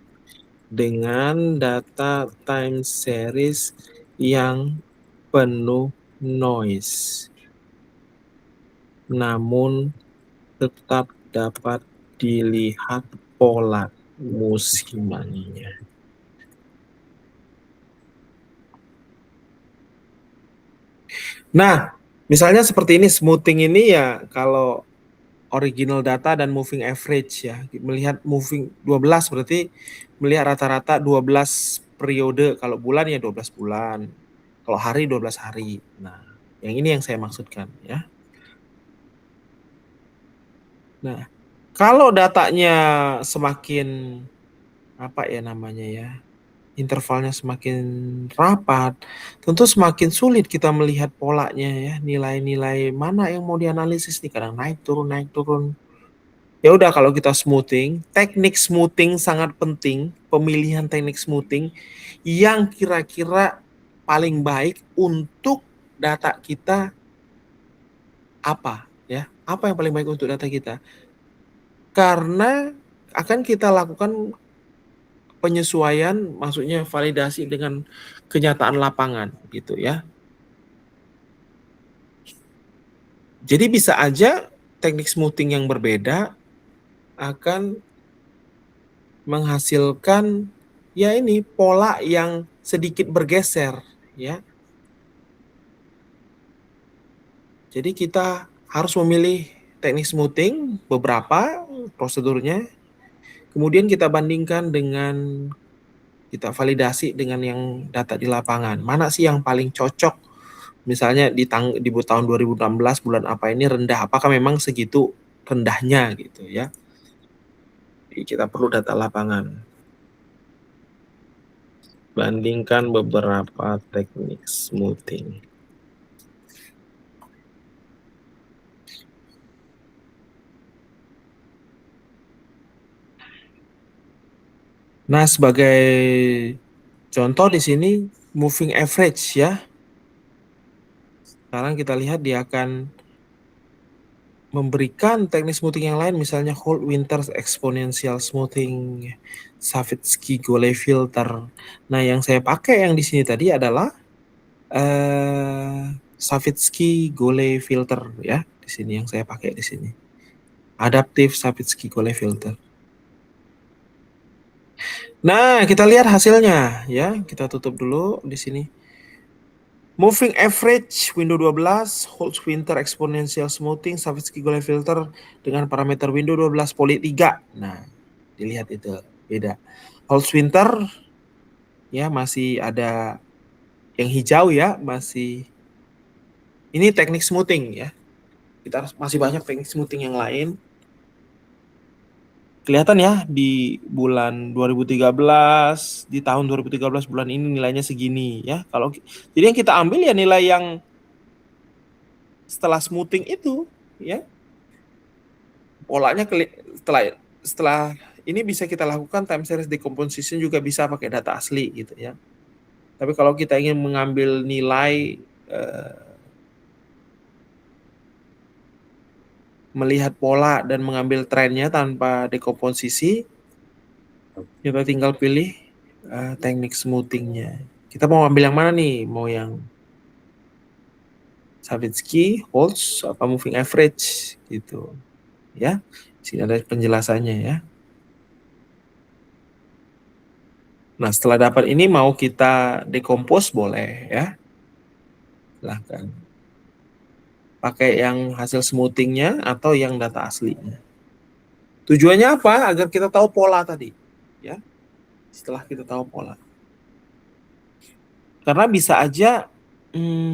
dengan data time series yang penuh noise, namun tetap dapat dilihat pola musimannya. Nah, misalnya seperti ini, smoothing ini ya kalau original data dan moving average ya. Melihat moving 12 berarti melihat rata-rata 12 periode. Kalau bulan ya 12 bulan. Kalau hari 12 hari. Nah, yang ini yang saya maksudkan ya. Nah, kalau datanya semakin apa ya namanya ya, intervalnya semakin rapat, tentu semakin sulit kita melihat polanya ya, nilai-nilai mana yang mau dianalisis nih, kadang naik turun. Ya udah kalau kita smoothing, teknik smoothing sangat penting, pemilihan teknik smoothing yang kira-kira paling baik untuk data kita apa ya? Apa yang paling baik untuk data kita? Karena akan kita lakukan penyesuaian, maksudnya validasi dengan kenyataan lapangan gitu ya. Jadi bisa aja teknik smoothing yang berbeda akan menghasilkan ya ini pola yang sedikit bergeser ya. Jadi kita harus memilih teknik smoothing beberapa prosedurnya. Kemudian kita bandingkan dengan, kita validasi dengan yang data di lapangan. Mana sih yang paling cocok misalnya di tahun 2016 bulan apa ini rendah, apakah memang segitu rendahnya gitu ya. Jadi kita perlu data lapangan. Bandingkan beberapa teknik smoothing. Nah, sebagai contoh di sini moving average ya. Sekarang kita lihat dia akan memberikan teknik smoothing yang lain, misalnya Holt Winters exponential smoothing, Savitsky-Golay filter. Nah, yang saya pakai yang di sini tadi adalah Savitsky-Golay filter ya. Di sini yang saya pakai di sini. Adaptive Savitsky-Golay filter. Nah, kita lihat hasilnya ya. Kita tutup dulu di sini. Moving average window 12, Holt Winter exponential smoothing, Savitsky-Golay filter dengan parameter window 12 poly 3. Nah, dilihat itu beda. Holt Winter ya masih ada yang hijau ya, masih ini teknik smoothing ya. Kita masih banyak teknik smoothing yang lain. Kelihatan ya di bulan 2013, di tahun 2013 bulan ini nilainya segini ya. Kalau jadi yang kita ambil ya nilai yang setelah smoothing itu ya. Polanya setelah ini bisa kita lakukan time series decomposition, juga bisa pakai data asli gitu ya. Tapi kalau kita ingin mengambil nilai melihat pola dan mengambil trennya tanpa dekomposisi, kita tinggal pilih teknik smoothingnya. Kita mau ambil yang mana nih? Mau yang Savitsky, Holtz, apa moving average gitu ya. Sini ada penjelasannya ya. Nah, setelah dapat ini mau kita decompose boleh ya. Silahkan. Pakai yang hasil smoothingnya atau yang data aslinya. Tujuannya apa? Agar kita tahu pola tadi ya. Setelah kita tahu pola. Karena bisa aja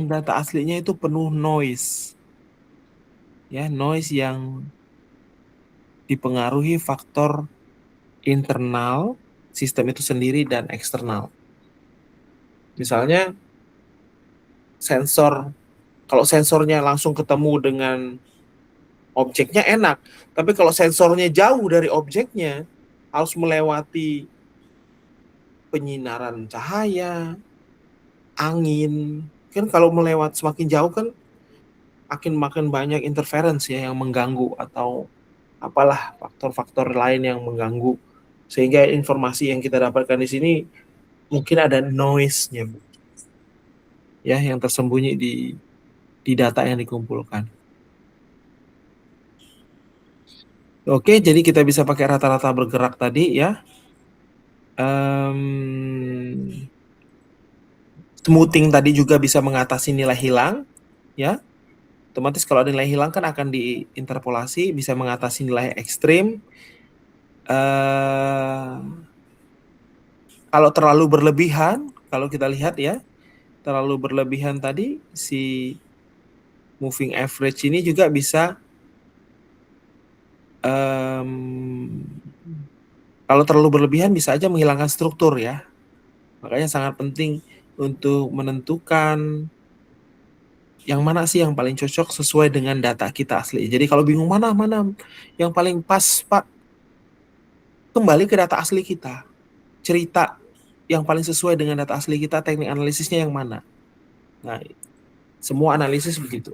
data aslinya itu penuh noise. Ya, noise yang dipengaruhi faktor internal sistem itu sendiri dan eksternal. Misalnya sensor, kalau sensornya langsung ketemu dengan objeknya enak, tapi kalau sensornya jauh dari objeknya, harus melewati penyinaran cahaya, angin, kan kalau melewat semakin jauh kan makin banyak interference ya yang mengganggu atau apalah faktor-faktor lain yang mengganggu, sehingga informasi yang kita dapatkan di sini mungkin ada noise-nya ya yang tersembunyi di data yang dikumpulkan. Oke, jadi kita bisa pakai rata-rata bergerak tadi ya. Smoothing tadi juga bisa mengatasi nilai hilang ya. Otomatis kalau ada nilai hilang kan akan diinterpolasi, bisa mengatasi nilai ekstrim. Kalau terlalu berlebihan, kalau kita lihat ya, terlalu berlebihan tadi si moving average ini juga bisa kalau terlalu berlebihan bisa aja menghilangkan struktur ya. Makanya sangat penting untuk menentukan yang mana sih yang paling cocok sesuai dengan data kita asli. Jadi kalau bingung mana yang paling pas, Pak, kembali ke data asli kita. Cerita yang paling sesuai dengan data asli kita, teknik analisisnya yang mana. Nah, semua analisis begitu.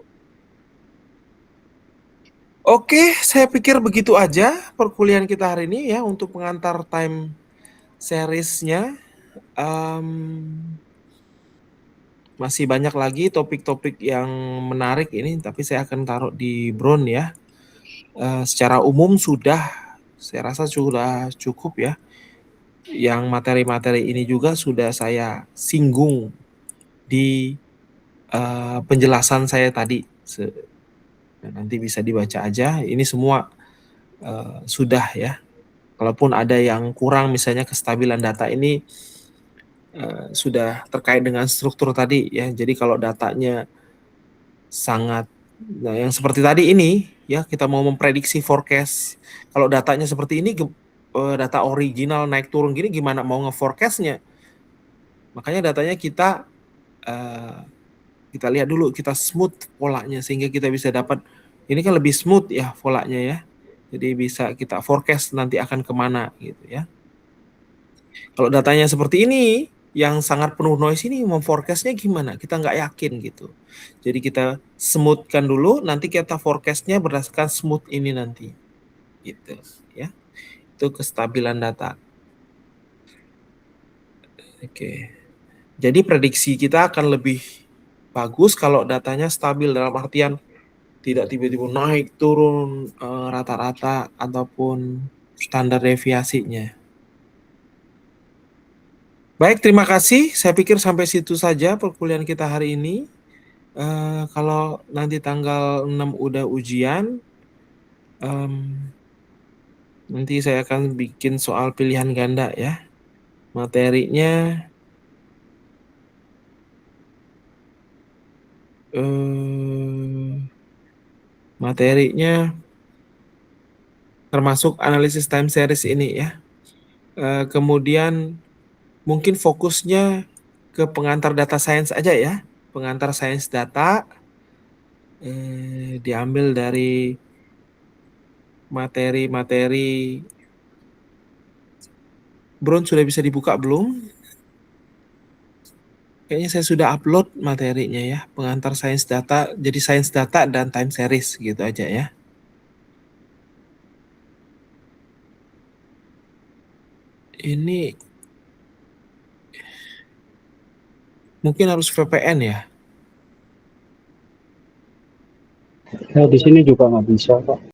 Oke, saya pikir begitu aja perkuliahan kita hari ini ya untuk pengantar time series-nya. Masih banyak lagi topik-topik yang menarik ini, tapi saya akan taruh di Brown ya. Secara umum saya rasa sudah cukup ya. Yang materi-materi ini juga sudah saya singgung di penjelasan saya tadi. Nanti bisa dibaca aja. Ini semua sudah ya. Kalaupun ada yang kurang, misalnya kestabilan data ini, sudah terkait dengan struktur tadi ya. Jadi kalau datanya sangat, nah yang seperti tadi ini ya, kita mau memprediksi forecast. Kalau datanya seperti ini, data original naik turun gini, gimana mau nge-forecastnya? Makanya datanya kita lihat dulu, kita smooth polanya sehingga kita bisa dapat, ini kan lebih smooth ya polanya ya. Jadi bisa kita forecast nanti akan kemana gitu ya. Kalau datanya seperti ini, yang sangat penuh noise ini, mau forecastnya gimana? Kita nggak yakin gitu. Jadi kita smoothkan dulu, nanti kita forecastnya berdasarkan smooth ini nanti. Gitu ya. Itu kestabilan data. Oke. Jadi prediksi kita akan lebih bagus kalau datanya stabil, dalam artian tidak tiba-tiba naik turun rata-rata ataupun standar deviasinya. Baik, terima kasih. Saya pikir sampai situ saja perkuliahan kita hari ini. Kalau nanti tanggal 6 udah ujian, nanti saya akan bikin soal pilihan ganda ya. Materinya termasuk analisis time series ini ya. Kemudian mungkin fokusnya ke pengantar data science aja ya. Pengantar sains data diambil dari materi-materi. Bron sudah bisa dibuka belum? Kayaknya saya sudah upload materinya ya. Pengantar sains data, jadi sains data dan time series gitu aja ya. Ini mungkin harus VPN ya. Di sini juga nggak bisa, Pak.